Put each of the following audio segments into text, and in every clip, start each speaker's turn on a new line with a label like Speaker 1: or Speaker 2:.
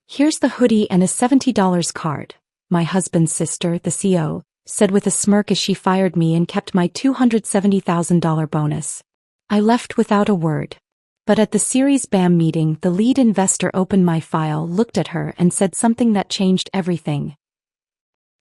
Speaker 1: "Here's the hoodie and a $70 card," my husband's sister, the CO, said with a smirk as she fired me and kept my $270,000 bonus. I left without a word. But at the Series BAM meeting, the lead investor opened my file, looked at her, and said something that changed everything.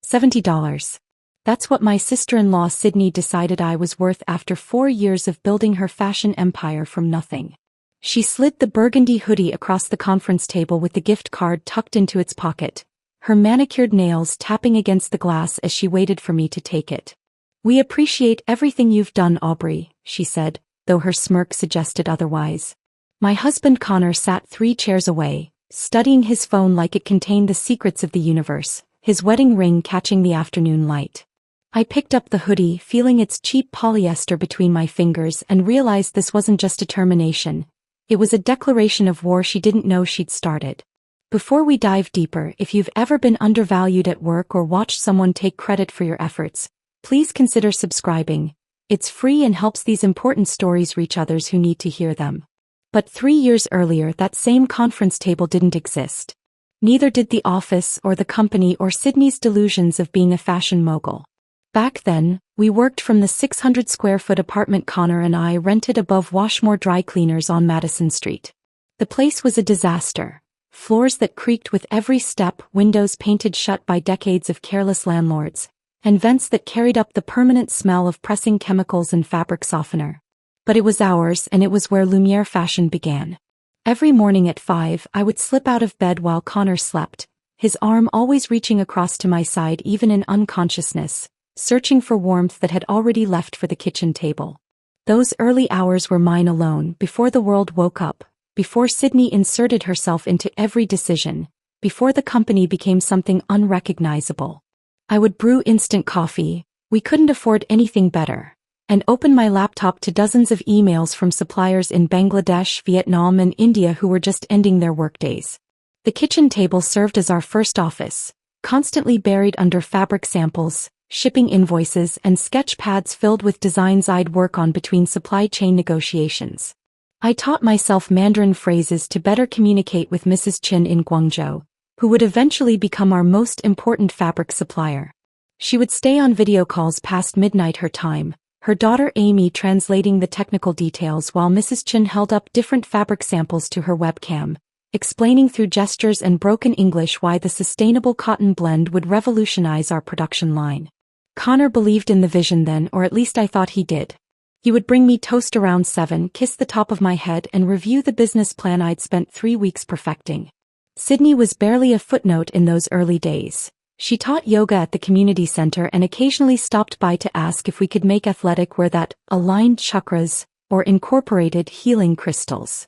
Speaker 1: $70. That's what my sister-in-law Sydney decided I was worth after 4 years of building her fashion empire from nothing. She slid the burgundy hoodie across the conference table with the gift card tucked into its pocket, her manicured nails tapping against the glass as she waited for me to take it. "We appreciate everything you've done, Aubrey," she said, though her smirk suggested otherwise. My husband Connor sat 3 chairs away, studying his phone like it contained the secrets of the universe, his wedding ring catching the afternoon light. I picked up the hoodie, feeling its cheap polyester between my fingers, and realized this wasn't just a termination. It was a declaration of war she didn't know she'd started. Before we dive deeper, if you've ever been undervalued at work or watched someone take credit for your efforts, please consider subscribing. It's free and helps these important stories reach others who need to hear them. But 3 years earlier, that same conference table didn't exist. Neither did the office or the company or Sydney's delusions of being a fashion mogul. Back then, we worked from the 600-square-foot apartment Connor and I rented above Washmore Dry Cleaners on Madison Street. The place was a disaster. Floors that creaked with every step, windows painted shut by decades of careless landlords, and vents that carried up the permanent smell of pressing chemicals and fabric softener. But it was ours, and it was where Lumiere fashion began. Every morning at 5, I would slip out of bed while Connor slept, his arm always reaching across to my side even in unconsciousness, searching for warmth that had already left for the kitchen table. Those early hours were mine alone, before the world woke up, before Sydney inserted herself into every decision, before the company became something unrecognizable. I would brew instant coffee, we couldn't afford anything better, and open my laptop to dozens of emails from suppliers in Bangladesh, Vietnam, and India who were just ending their workdays. The kitchen table served as our first office, constantly buried under fabric samples, shipping invoices, and sketch pads filled with designs I'd work on between supply chain negotiations. I taught myself Mandarin phrases to better communicate with Mrs. Chin in Guangzhou, who would eventually become our most important fabric supplier. She would stay on video calls past midnight her time, her daughter Amy translating the technical details while Mrs. Chin held up different fabric samples to her webcam, explaining through gestures and broken English why the sustainable cotton blend would revolutionize our production line. Connor believed in the vision then, or at least I thought he did. He would bring me toast around 7, kiss the top of my head, and review the business plan I'd spent 3 weeks perfecting. Sydney was barely a footnote in those early days. She taught yoga at the community center and occasionally stopped by to ask if we could make athletic wear that aligned chakras or incorporated healing crystals.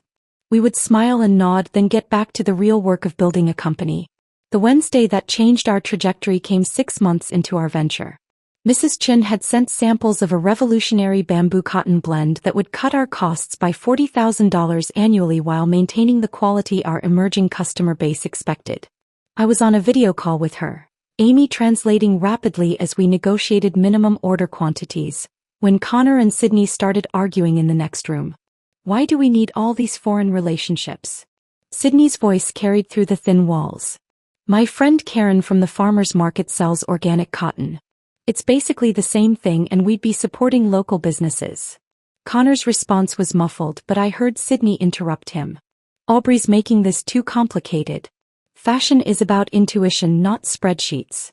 Speaker 1: We would smile and nod, then get back to the real work of building a company. The Wednesday that changed our trajectory came 6 months into our venture. Mrs. Chin had sent samples of a revolutionary bamboo cotton blend that would cut our costs by $40,000 annually while maintaining the quality our emerging customer base expected. I was on a video call with her, Amy translating rapidly as we negotiated minimum order quantities, when Connor and Sydney started arguing in the next room. "Why do we need all these foreign relationships?" Sydney's voice carried through the thin walls. "My friend Karen from the farmer's market sells organic cotton. It's basically the same thing and we'd be supporting local businesses." Connor's response was muffled, but I heard Sydney interrupt him. "Aubrey's making this too complicated. Fashion is about intuition, not spreadsheets."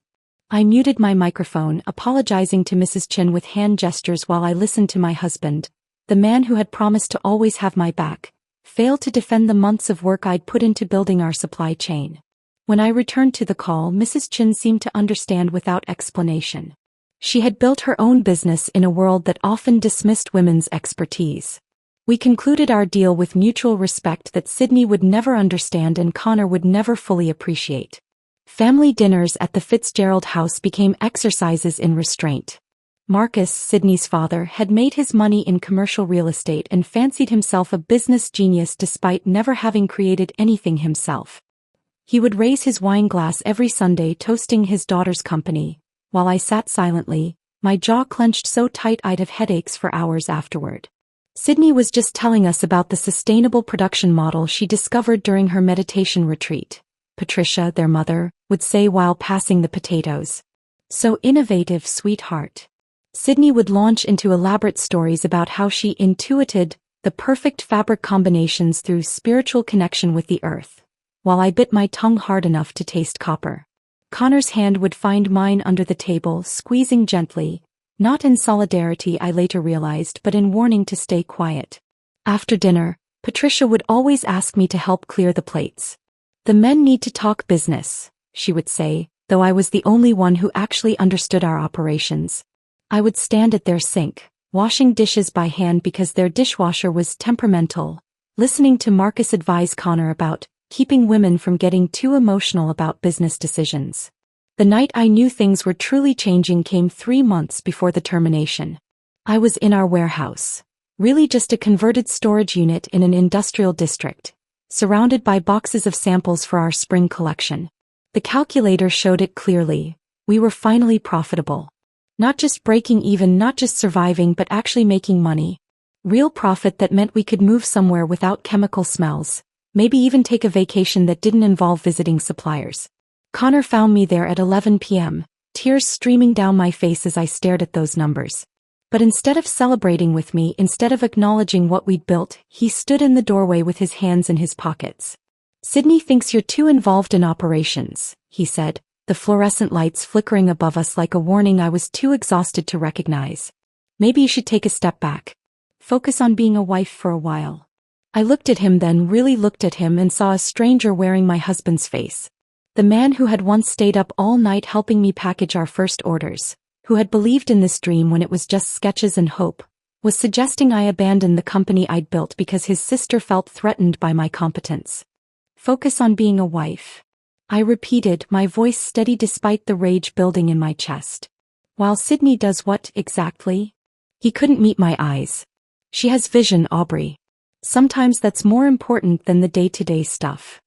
Speaker 1: I muted my microphone, apologizing to Mrs. Chin with hand gestures while I listened to my husband, the man who had promised to always have my back, fail to defend the months of work I'd put into building our supply chain. When I returned to the call, Mrs. Chin seemed to understand without explanation. She had built her own business in a world that often dismissed women's expertise. We concluded our deal with mutual respect that Sydney would never understand and Connor would never fully appreciate. Family dinners at the Fitzgerald house became exercises in restraint. Marcus, Sydney's father, had made his money in commercial real estate and fancied himself a business genius despite never having created anything himself. He would raise his wine glass every Sunday toasting his daughter's company, while I sat silently, my jaw clenched so tight I'd have headaches for hours afterward. Sydney was just telling us about the sustainable production model she discovered during her meditation retreat. Patricia, their mother, would say while passing the potatoes. So innovative, sweetheart. Sydney would launch into elaborate stories about how she intuited the perfect fabric combinations through spiritual connection with the earth, while I bit my tongue hard enough to taste copper. Connor's hand would find mine under the table, squeezing gently, not in solidarity I later realized, but in warning to stay quiet. After dinner, Patricia would always ask me to help clear the plates. "The men need to talk business," she would say, though I was the only one who actually understood our operations. I would stand at their sink, washing dishes by hand because their dishwasher was temperamental, listening to Marcus advise Connor about keeping women from getting too emotional about business decisions. The night I knew things were truly changing came 3 months before the termination. I was in our warehouse, really just a converted storage unit in an industrial district, surrounded by boxes of samples for our spring collection. The calculator showed it clearly. We were finally profitable. Not just breaking even, not just surviving, but actually making money. Real profit that meant we could move somewhere without chemical smells, maybe even take a vacation that didn't involve visiting suppliers. Connor found me there at 11 p.m., tears streaming down my face as I stared at those numbers. But instead of celebrating with me, instead of acknowledging what we'd built, he stood in the doorway with his hands in his pockets. "Sydney thinks you're too involved in operations," he said, the fluorescent lights flickering above us like a warning I was too exhausted to recognize. "Maybe you should take a step back. Focus on being a wife for a while." I looked at him, then really looked at him, and saw a stranger wearing my husband's face. The man who had once stayed up all night helping me package our first orders, who had believed in this dream when it was just sketches and hope, was suggesting I abandon the company I'd built because his sister felt threatened by my competence. "Focus on being a wife," I repeated, my voice steady despite the rage building in my chest. "While Sydney does what exactly?" He couldn't meet my eyes. "She has vision, Aubrey. Sometimes that's more important than the day-to-day stuff."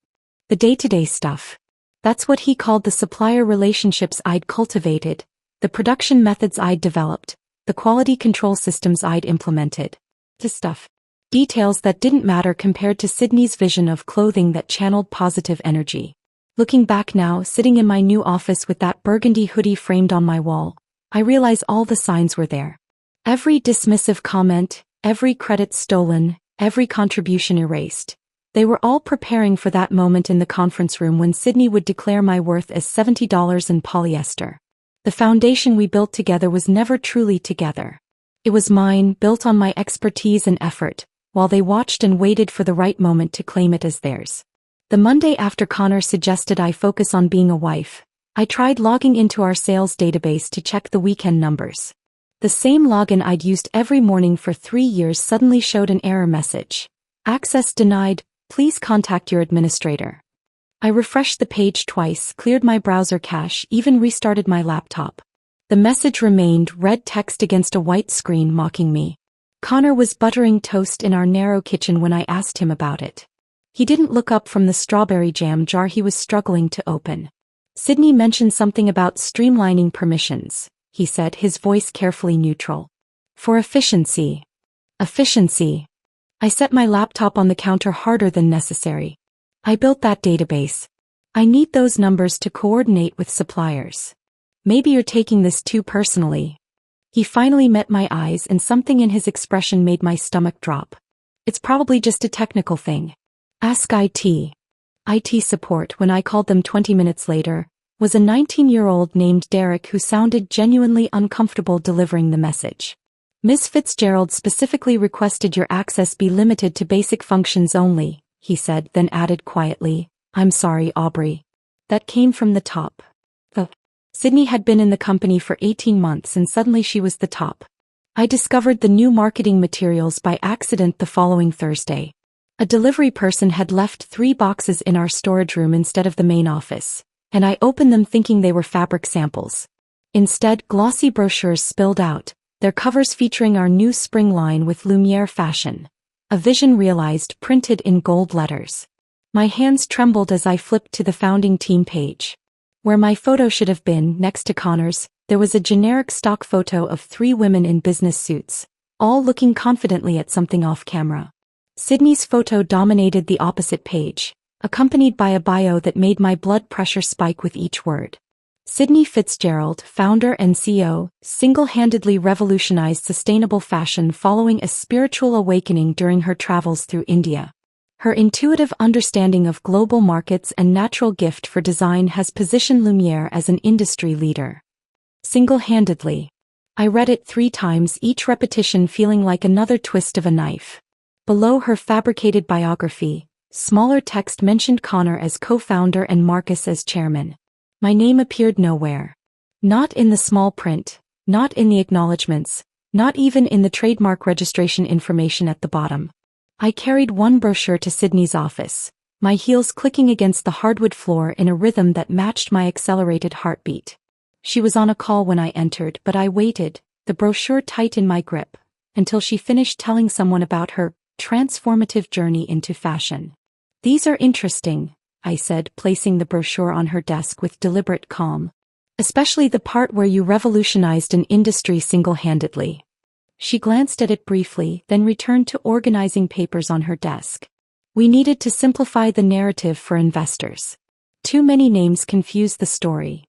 Speaker 1: The day-to-day stuff. That's what he called the supplier relationships I'd cultivated, the production methods I'd developed, the quality control systems I'd implemented. The stuff. Details that didn't matter compared to Sydney's vision of clothing that channeled positive energy. Looking back now, sitting in my new office with that burgundy hoodie framed on my wall, I realize all the signs were there. Every dismissive comment, every credit stolen, every contribution erased. They were all preparing for that moment in the conference room when Sydney would declare my worth as $70 in polyester. The foundation we built together was never truly together. It was mine, built on my expertise and effort, while they watched and waited for the right moment to claim it as theirs. The Monday after Connor suggested I focus on being a wife, I tried logging into our sales database to check the weekend numbers. The same login I'd used every morning for 3 years suddenly showed an error message. "Access denied. Please contact your administrator." I refreshed the page twice, cleared my browser cache, even restarted my laptop. The message remained, red text against a white screen, mocking me. Connor was buttering toast in our narrow kitchen when I asked him about it. He didn't look up from the strawberry jam jar he was struggling to open. "Sydney mentioned something about streamlining permissions," he said, his voice carefully neutral. "For efficiency." Efficiency. I set my laptop on the counter harder than necessary. "I built that database. I need those numbers to coordinate with suppliers. Maybe you're taking this too personally." He finally met my eyes, and something in his expression made my stomach drop. "It's probably just a technical thing. Ask IT." IT support, when I called them 20 minutes later, was a 19-year-old named Derek who sounded genuinely uncomfortable delivering the message. "Ms. Fitzgerald specifically requested your access be limited to basic functions only," he said, then added quietly, "I'm sorry, Aubrey." That came from the top. Sydney had been in the company for 18 months and suddenly she was the top. I discovered the new marketing materials by accident the following Thursday. A delivery person had left 3 boxes in our storage room instead of the main office, and I opened them thinking they were fabric samples. Instead, glossy brochures spilled out, their covers featuring our new spring line with Lumiere fashion. A vision realized, printed in gold letters. My hands trembled as I flipped to the founding team page. Where my photo should have been, next to Connor's, there was a generic stock photo of 3 women in business suits, all looking confidently at something off camera. Sydney's photo dominated the opposite page, accompanied by a bio that made my blood pressure spike with each word. Sydney Fitzgerald, founder and CEO, single-handedly revolutionized sustainable fashion following a spiritual awakening during her travels through India. Her intuitive understanding of global markets and natural gift for design has positioned Lumiere as an industry leader. Single-handedly. I read it 3 times, each repetition feeling like another twist of a knife. Below her fabricated biography, smaller text mentioned Connor as co-founder and Marcus as chairman. My name appeared nowhere. Not in the small print, not in the acknowledgements, not even in the trademark registration information at the bottom. I carried one brochure to Sydney's office, my heels clicking against the hardwood floor in a rhythm that matched my accelerated heartbeat. She was on a call when I entered, but I waited, the brochure tight in my grip, until she finished telling someone about her transformative journey into fashion. "These are interesting," I said, placing the brochure on her desk with deliberate calm. "Especially the part where you revolutionized an industry single-handedly." She glanced at it briefly, then returned to organizing papers on her desk. "We needed to simplify the narrative for investors. Too many names confuse the story.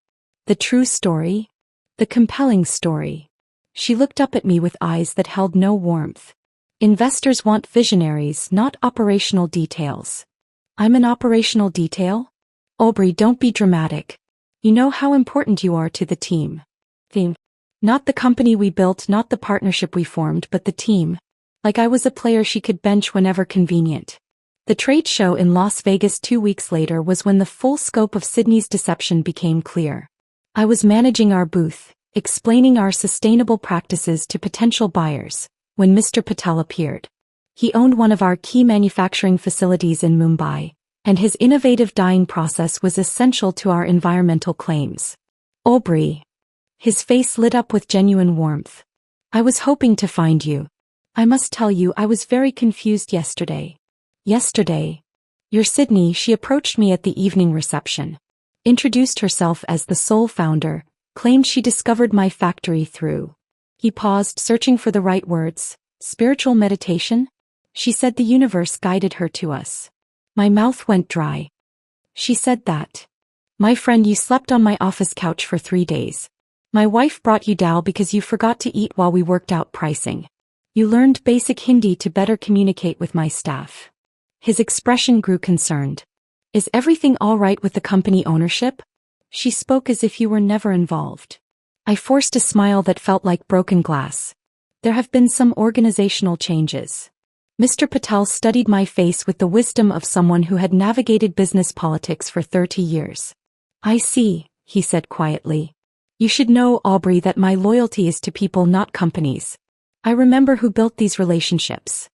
Speaker 1: The true story? The compelling story." She looked up at me with eyes that held no warmth. "Investors want visionaries, not operational details." "I'm an operational detail?" "Aubrey, don't be dramatic. You know how important you are to the team." "Team? Not the company we built, not the partnership we formed, but the team. Like I was a player she could bench whenever convenient." The trade show in Las Vegas 2 weeks later was when the full scope of Sydney's deception became clear. I was managing our booth, explaining our sustainable practices to potential buyers, when Mr. Patel appeared. He owned one of our key manufacturing facilities in Mumbai, and his innovative dyeing process was essential to our environmental claims. "Aubrey." His face lit up with genuine warmth. "I was hoping to find you. I must tell you, I was very confused yesterday." "Yesterday?" "Your Sydney," she approached me at the evening reception. Introduced herself as the sole founder, claimed she discovered my factory through. He paused, searching for the right words. "Spiritual meditation?" She said the universe guided her to us. My mouth went dry. "She said that." "My friend, you slept on my office couch for 3 days. My wife brought you dal because you forgot to eat while we worked out pricing. You learned basic Hindi to better communicate with my staff." His expression grew concerned. "Is everything all right with the company ownership?" She spoke as if you were never involved. I forced a smile that felt like broken glass. "There have been some organizational changes." Mr. Patel studied my face with the wisdom of someone who had navigated business politics for 30 years. "I see," he said quietly. "You should know, Aubrey, that my loyalty is to people, not companies. I remember who built these relationships."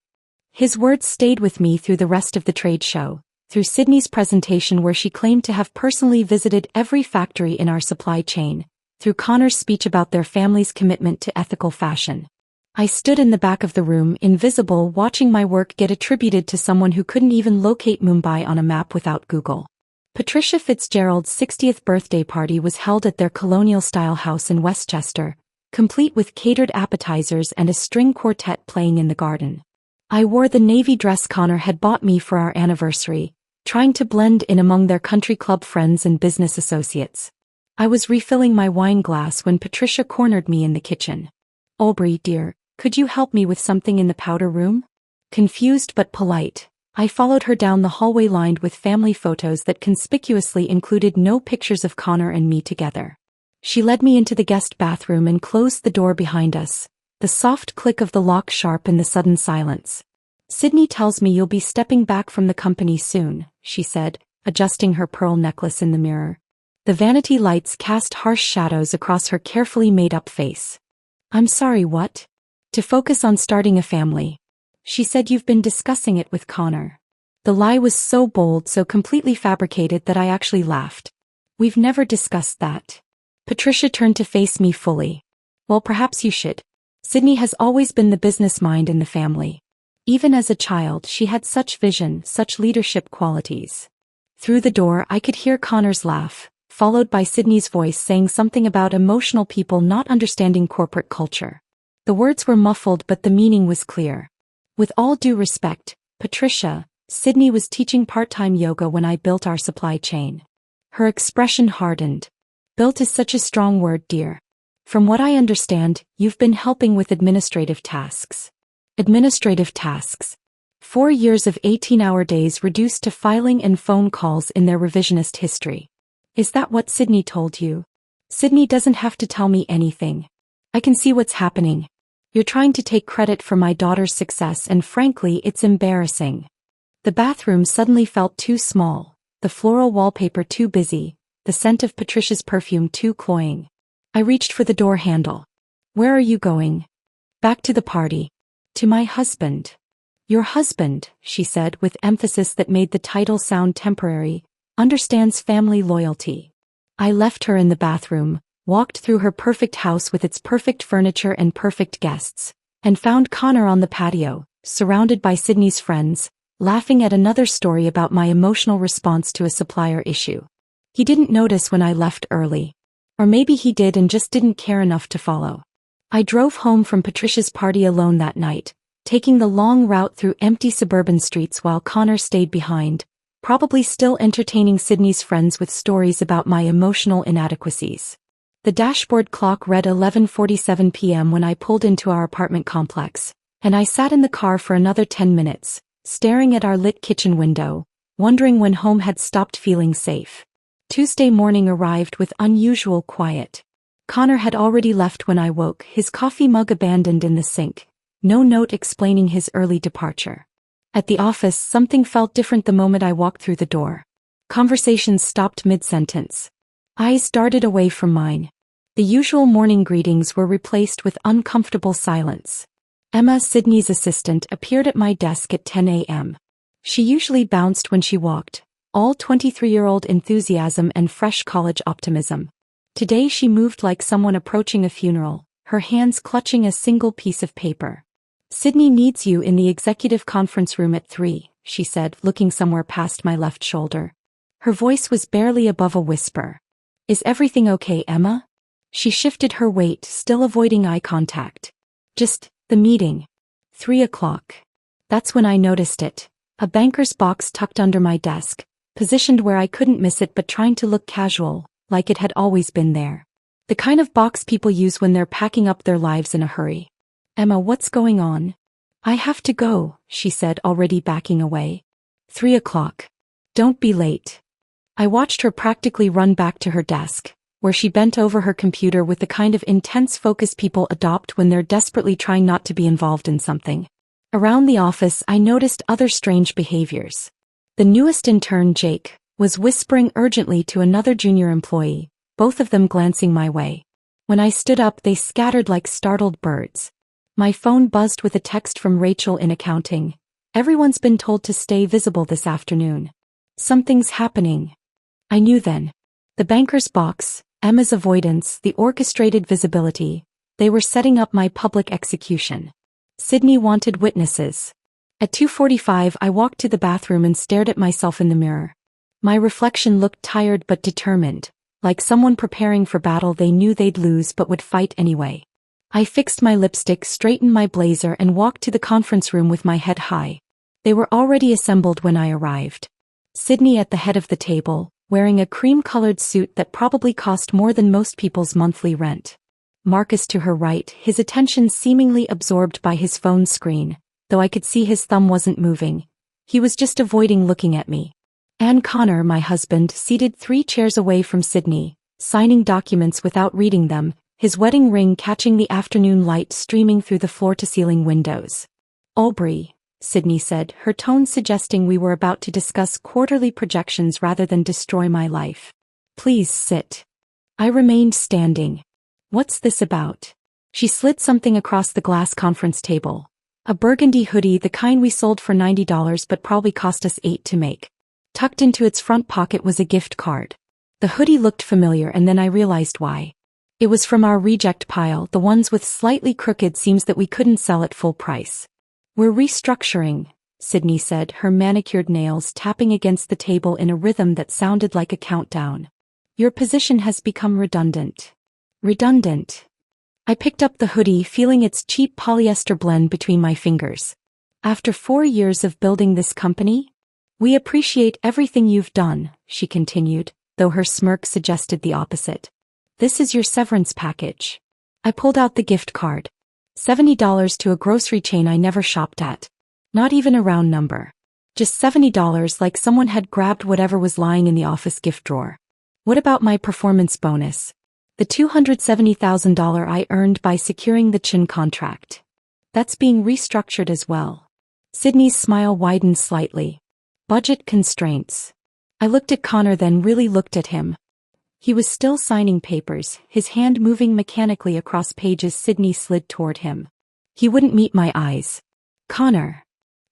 Speaker 1: His words stayed with me through the rest of the trade show, through Sydney's presentation where she claimed to have personally visited every factory in our supply chain, through Connor's speech about their family's commitment to ethical fashion. I stood in the back of the room, invisible, watching my work get attributed to someone who couldn't even locate Mumbai on a map without Google. Patricia Fitzgerald's 60th birthday party was held at their colonial-style house in Westchester, complete with catered appetizers and a string quartet playing in the garden. I wore the navy dress Connor had bought me for our anniversary, trying to blend in among their country club friends and business associates. I was refilling my wine glass when Patricia cornered me in the kitchen. "Aubrey, dear, could you help me with something in the powder room?" Confused but polite, I followed her down the hallway lined with family photos that conspicuously included no pictures of Connor and me together. She led me into the guest bathroom and closed the door behind us, the soft click of the lock sharp in the sudden silence. "Sydney tells me you'll be stepping back from the company soon," she said, adjusting her pearl necklace in the mirror. The vanity lights cast harsh shadows across her carefully made-up face. "I'm sorry, what?" "To focus on starting a family." She said you've been discussing it with Connor. The lie was so bold, so completely fabricated that I actually laughed. "We've never discussed that." Patricia turned to face me fully. "Well, perhaps you should. Sydney has always been the business mind in the family. Even as a child, she had such vision, such leadership qualities." Through the door, I could hear Connor's laugh, followed by Sydney's voice saying something about emotional people not understanding corporate culture. The words were muffled, but the meaning was clear. "With all due respect, Patricia, Sydney was teaching part-time yoga when I built our supply chain. Her expression hardened. Built is such a strong word, dear. From what I understand, you've been helping with administrative tasks. Administrative tasks. 4 years of 18-hour days reduced to filing and phone calls in their revisionist history. Is that what Sydney told you? Sydney doesn't have to tell me anything. I can see what's happening. You're trying to take credit for my daughter's success, and frankly, it's embarrassing. The bathroom suddenly felt too small, the floral wallpaper too busy, the scent of Patricia's perfume too cloying. I reached for the door handle. Where are you going? Back to the party. To my husband. Your husband, she said with emphasis that made the title sound temporary, understands family loyalty. I left her in the bathroom, walked through her perfect house with its perfect furniture and perfect guests, and found Connor on the patio, surrounded by Sydney's friends, laughing at another story about my emotional response to a supplier issue. He didn't notice when I left early. Or maybe he did and just didn't care enough to follow. I drove home from Patricia's party alone that night, taking the long route through empty suburban streets while Connor stayed behind, probably still entertaining Sydney's friends with stories about my emotional inadequacies. The dashboard clock read 11:47 p.m. when I pulled into our apartment complex, and I sat in the car for another 10 minutes, staring at our lit kitchen window, wondering when home had stopped feeling safe. Tuesday morning arrived with unusual quiet. Connor had already left when I woke, his coffee mug abandoned in the sink, no note explaining his early departure. At the office, something felt different the moment I walked through the door. Conversations stopped mid-sentence. Eyes darted away from mine. The usual morning greetings were replaced with uncomfortable silence. Emma, Sydney's assistant, appeared at my desk at 10 a.m. She usually bounced when she walked, all 23-year-old enthusiasm and fresh college optimism. Today she moved like someone approaching a funeral, her hands clutching a single piece of paper. Sydney needs you in the executive conference room at 3, she said, looking somewhere past my left shoulder. Her voice was barely above a whisper. Is everything okay, Emma? She shifted her weight, still avoiding eye contact. Just, the meeting. 3 o'clock. That's when I noticed it. A banker's box tucked under my desk, positioned where I couldn't miss it but trying to look casual, like it had always been there. The kind of box people use when they're packing up their lives in a hurry. Emma, what's going on? I have to go, she said, already backing away. 3 o'clock. Don't be late. I watched her practically run back to her desk, where she bent over her computer with the kind of intense focus people adopt when they're desperately trying not to be involved in something. Around the office, I noticed other strange behaviors. The newest intern, Jake, was whispering urgently to another junior employee, both of them glancing my way. When I stood up, they scattered like startled birds. My phone buzzed with a text from Rachel in accounting. Everyone's been told to stay visible this afternoon. Something's happening. I knew then. The banker's box, Emma's avoidance, the orchestrated visibility. They were setting up my public execution. Sydney wanted witnesses. At 2:45 I walked to the bathroom and stared at myself in the mirror. My reflection looked tired but determined, like someone preparing for battle they knew they'd lose but would fight anyway. I fixed my lipstick, straightened my blazer and walked to the conference room with my head high. They were already assembled when I arrived. Sydney at the head of the table, wearing a cream-colored suit that probably cost more than most people's monthly rent. Marcus to her right, his attention seemingly absorbed by his phone screen, though I could see his thumb wasn't moving. He was just avoiding looking at me. And Connor, my husband, seated 3 chairs away from Sydney, signing documents without reading them, his wedding ring catching the afternoon light streaming through the floor-to-ceiling windows. Aubrey, Sydney said, her tone suggesting we were about to discuss quarterly projections rather than destroy my life. Please sit. I remained standing. What's this about? She slid something across the glass conference table. A burgundy hoodie, the kind we sold for $90 but probably cost us $8 to make. Tucked into its front pocket was a gift card. The hoodie looked familiar and then I realized why. It was from our reject pile, the ones with slightly crooked seams that we couldn't sell at full price. We're restructuring, Sydney said, her manicured nails tapping against the table in a rhythm that sounded like a countdown. Your position has become redundant. Redundant. I picked up the hoodie, feeling its cheap polyester blend between my fingers. After 4 years of building this company, We appreciate everything you've done, she continued, though her smirk suggested the opposite. This is your severance package. I pulled out the gift card. $70 to a grocery chain I never shopped at. Not even a round number. Just $70, like someone had grabbed whatever was lying in the office gift drawer. What about my performance bonus? The $270,000 I earned by securing the Chin contract. That's being restructured as well. Sydney's smile widened slightly. Budget constraints. I looked at Connor, then really looked at him. He was still signing papers, his hand moving mechanically across pages. Sydney slid toward him. He wouldn't meet my eyes. Connor.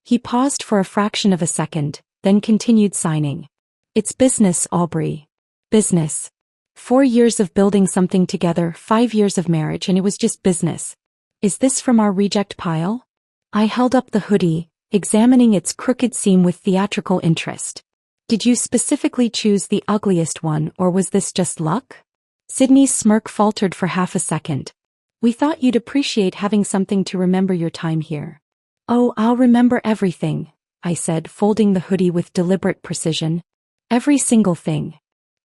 Speaker 1: He paused for a fraction of a second, then continued signing. It's business, Aubrey. Business. 4 years of building something together, 5 years of marriage, and it was just business. Is this from our reject pile? I held up the hoodie, examining its crooked seam with theatrical interest. Did you specifically choose the ugliest one, or was this just luck? Sydney's smirk faltered for half a second. We thought you'd appreciate having something to remember your time here. Oh, I'll remember everything, I said, folding the hoodie with deliberate precision. Every single thing.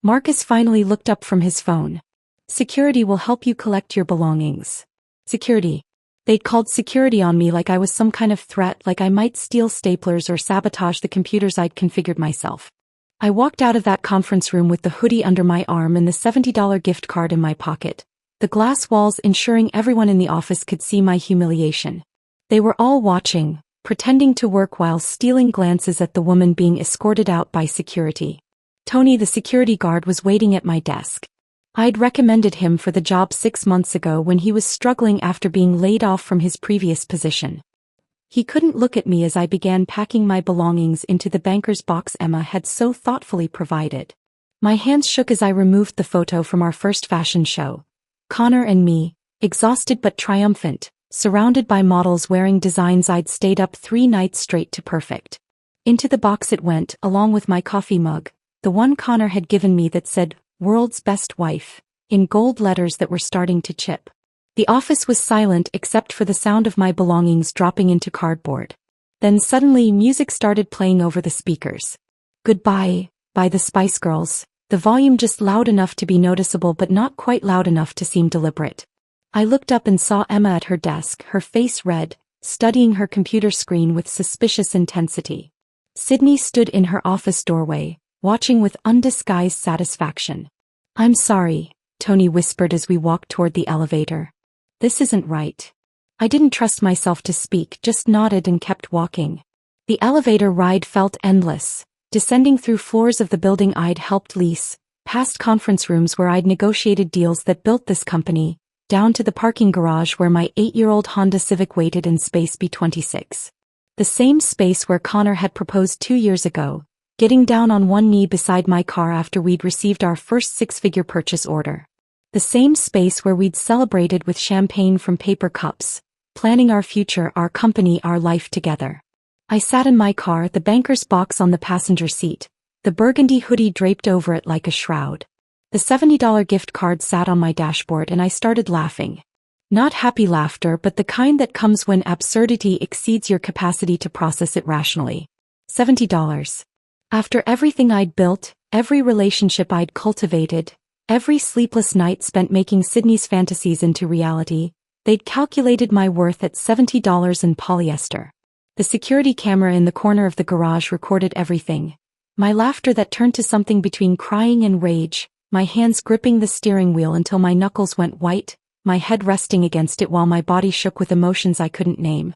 Speaker 1: Marcus finally looked up from his phone. Security will help you collect your belongings. Security. They'd called security on me like I was some kind of threat, like I might steal staplers or sabotage the computers I'd configured myself. I walked out of that conference room with the hoodie under my arm and the $70 gift card in my pocket, the glass walls ensuring everyone in the office could see my humiliation. They were all watching, pretending to work while stealing glances at the woman being escorted out by security. Tony, the security guard, was waiting at my desk. I'd recommended him for the job 6 months ago when he was struggling after being laid off from his previous position. He couldn't look at me as I began packing my belongings into the banker's box Emma had so thoughtfully provided. My hands shook as I removed the photo from our first fashion show. Connor and me, exhausted but triumphant, surrounded by models wearing designs I'd stayed up 3 nights straight to perfect. Into the box it went, along with my coffee mug, the one Connor had given me that said, "World's Best Wife," in gold letters that were starting to chip. The office was silent except for the sound of my belongings dropping into cardboard. Then suddenly music started playing over the speakers. Goodbye, by the Spice Girls, the volume just loud enough to be noticeable but not quite loud enough to seem deliberate. I looked up and saw Emma at her desk, her face red, studying her computer screen with suspicious intensity. Sydney stood in her office doorway, watching with undisguised satisfaction. I'm sorry, Tony whispered as we walked toward the elevator. This isn't right. I didn't trust myself to speak, just nodded and kept walking. The elevator ride felt endless, descending through floors of the building I'd helped lease, past conference rooms where I'd negotiated deals that built this company, down to the parking garage where my 8-year-old Honda Civic waited in space B26. The same space where Connor had proposed 2 years ago, getting down on one knee beside my car after we'd received our first 6-figure purchase order. The same space where we'd celebrated with champagne from paper cups, planning our future, our company, our life together. I sat in my car, the banker's box on the passenger seat, the burgundy hoodie draped over it like a shroud. The $70 gift card sat on my dashboard and I started laughing. Not happy laughter, but the kind that comes when absurdity exceeds your capacity to process it rationally. $70. After everything I'd built, every relationship I'd cultivated, every sleepless night spent making Sydney's fantasies into reality, they'd calculated my worth at $70 in polyester. The security camera in the corner of the garage recorded everything. My laughter that turned to something between crying and rage, my hands gripping the steering wheel until my knuckles went white, my head resting against it while my body shook with emotions I couldn't name.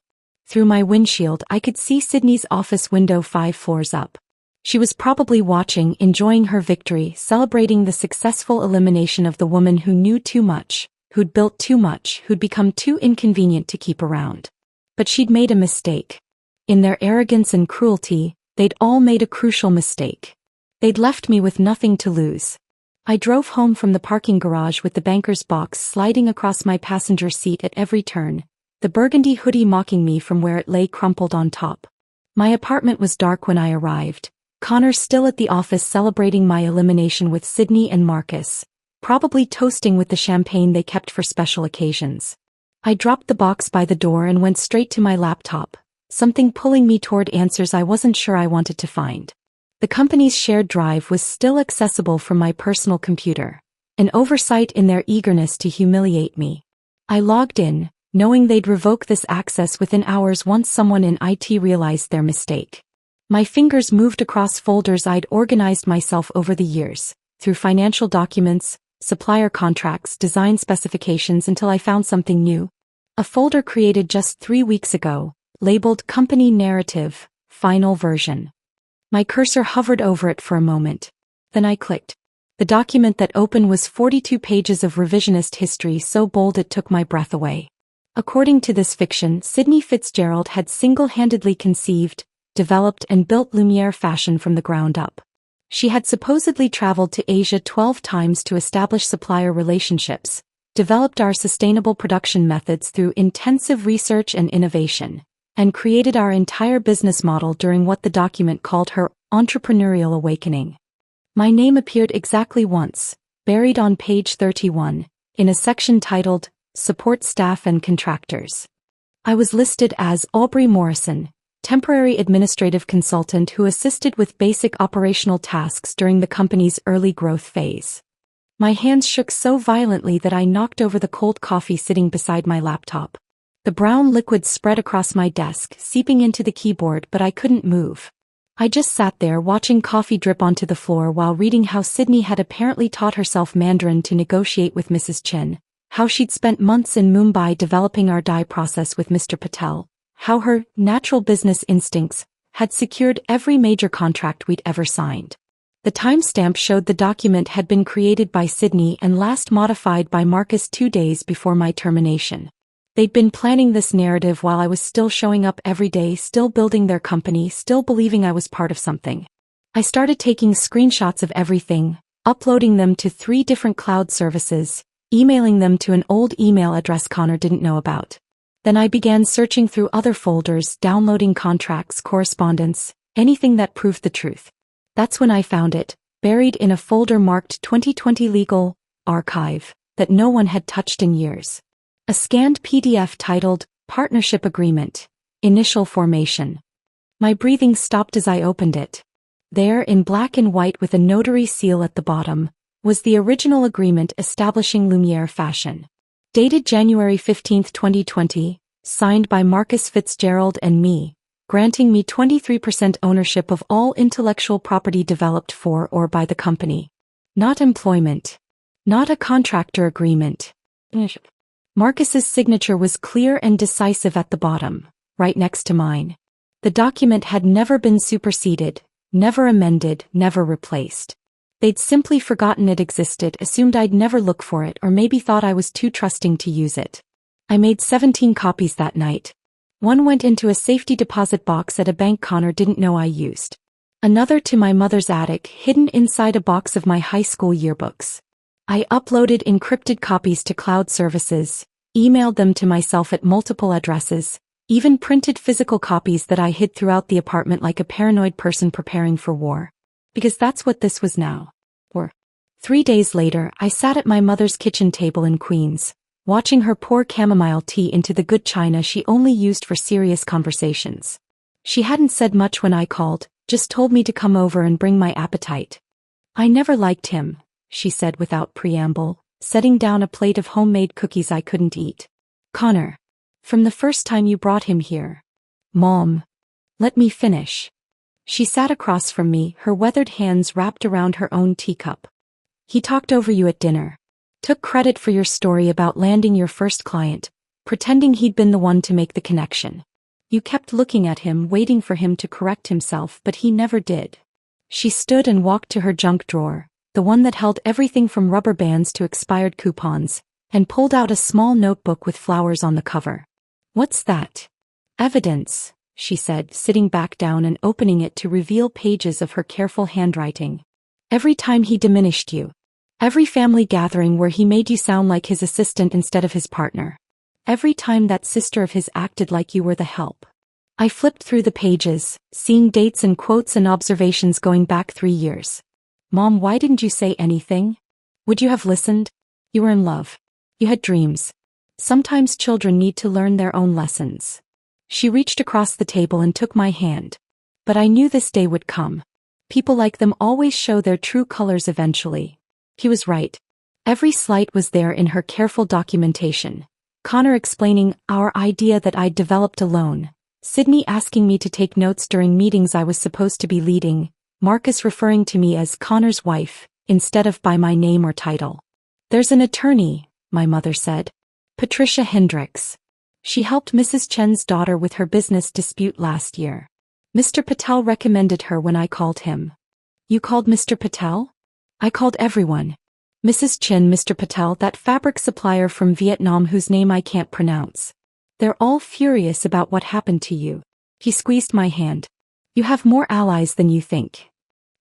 Speaker 1: Through my windshield I could see Sydney's office window 5 floors up. She was probably watching, enjoying her victory, celebrating the successful elimination of the woman who knew too much, who'd built too much, who'd become too inconvenient to keep around. But she'd made a mistake. In their arrogance and cruelty, they'd all made a crucial mistake. They'd left me with nothing to lose. I drove home from the parking garage with the banker's box sliding across my passenger seat at every turn, the burgundy hoodie mocking me from where it lay crumpled on top. My apartment was dark when I arrived, Connor still at the office celebrating my elimination with Sydney and Marcus, probably toasting with the champagne they kept for special occasions. I dropped the box by the door and went straight to my laptop, something pulling me toward answers I wasn't sure I wanted to find. The company's shared drive was still accessible from my personal computer, an oversight in their eagerness to humiliate me. I logged in, knowing they'd revoke this access within hours once someone in IT realized their mistake. My fingers moved across folders I'd organized myself over the years, through financial documents, supplier contracts, design specifications until I found something new. A folder created just 3 weeks ago, labeled Company Narrative, Final Version. My cursor hovered over it for a moment. Then I clicked. The document that opened was 42 pages of revisionist history so bold it took my breath away. According to this fiction, Sidney Fitzgerald had single-handedly conceived, developed and built Lumiere fashion from the ground up. She had supposedly traveled to Asia 12 times to establish supplier relationships, developed our sustainable production methods through intensive research and innovation, and created our entire business model during what the document called her entrepreneurial awakening. My name appeared exactly once, buried on page 31, in a section titled, Support Staff and Contractors. I was listed as Aubrey Morrison, temporary administrative consultant who assisted with basic operational tasks during the company's early growth phase. My hands shook so violently that I knocked over the cold coffee sitting beside my laptop. The brown liquid spread across my desk, seeping into the keyboard, but I couldn't move. I just sat there watching coffee drip onto the floor while reading how Sydney had apparently taught herself Mandarin to negotiate with Mrs. Chen, how she'd spent months in Mumbai developing our dye process with Mr. Patel, how her natural business instincts had secured every major contract we'd ever signed. The timestamp showed the document had been created by Sydney and last modified by Marcus 2 days before my termination. They'd been planning this narrative while I was still showing up every day, still building their company, still believing I was part of something. I started taking screenshots of everything, uploading them to 3 different cloud services, emailing them to an old email address Connor didn't know about. Then I began searching through other folders, downloading contracts, correspondence, anything that proved the truth. That's when I found it, buried in a folder marked 2020 Legal Archive, that no one had touched in years. A scanned PDF titled, Partnership Agreement, Initial Formation. My breathing stopped as I opened it. There, in black and white with a notary seal at the bottom, was the original agreement establishing Lumiere Fashion. Dated January 15, 2020, signed by Marcus Fitzgerald and me, granting me 23% ownership of all intellectual property developed for or by the company. Not employment. Not a contractor agreement. Marcus's signature was clear and decisive at the bottom, right next to mine. The document had never been superseded, never amended, never replaced. They'd simply forgotten it existed, assumed I'd never look for it, or maybe thought I was too trusting to use it. I made 17 copies that night. One went into a safety deposit box at a bank Connor didn't know I used. Another to my mother's attic, hidden inside a box of my high school yearbooks. I uploaded encrypted copies to cloud services, emailed them to myself at multiple addresses, even printed physical copies that I hid throughout the apartment like a paranoid person preparing for war. Because that's what this was now. 3 days later, I sat at my mother's kitchen table in Queens, watching her pour chamomile tea into the good china she only used for serious conversations. She hadn't said much when I called, just told me to come over and bring my appetite. I never liked him, she said without preamble, setting down a plate of homemade cookies I couldn't eat. Connor. From the first time you brought him here. Mom. Let me finish. She sat across from me, her weathered hands wrapped around her own teacup. He talked over you at dinner. Took credit for your story about landing your first client, pretending he'd been the one to make the connection. You kept looking at him, waiting for him to correct himself, but he never did. She stood and walked to her junk drawer, the one that held everything from rubber bands to expired coupons, and pulled out a small notebook with flowers on the cover. What's that? Evidence, she said, sitting back down and opening it to reveal pages of her careful handwriting. Every time he diminished you. Every family gathering where he made you sound like his assistant instead of his partner. Every time that sister of his acted like you were the help. I flipped through the pages, seeing dates and quotes and observations going back 3 years. Mom, why didn't you say anything? Would you have listened? You were in love. You had dreams. Sometimes children need to learn their own lessons. She reached across the table and took my hand. But I knew this day would come. People like them always show their true colors eventually. He was right. Every slight was there in her careful documentation. Connor explaining our idea that I'd developed alone. Sydney asking me to take notes during meetings I was supposed to be leading. Marcus referring to me as Connor's wife, instead of by my name or title. There's an attorney, my mother said. Patricia Hendricks. She helped Mrs. Chen's daughter with her business dispute last year. Mr. Patel recommended her when I called him. You called Mr. Patel? I called everyone. Mrs. Chen, Mr. Patel, that fabric supplier from Vietnam whose name I can't pronounce. They're all furious about what happened to you. He squeezed my hand. You have more allies than you think.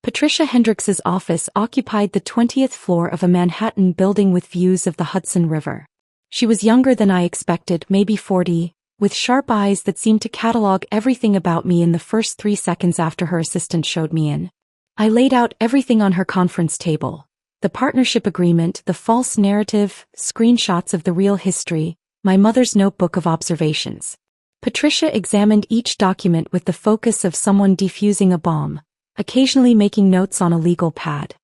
Speaker 1: Patricia Hendricks's office occupied the 20th floor of a Manhattan building with views of the Hudson River. She was younger than I expected, maybe 40, with sharp eyes that seemed to catalog everything about me in the first 3 seconds after her assistant showed me in. I laid out everything on her conference table. The partnership agreement, the false narrative, screenshots of the real history, my mother's notebook of observations. Patricia examined each document with the focus of someone defusing a bomb, occasionally making notes on a legal pad.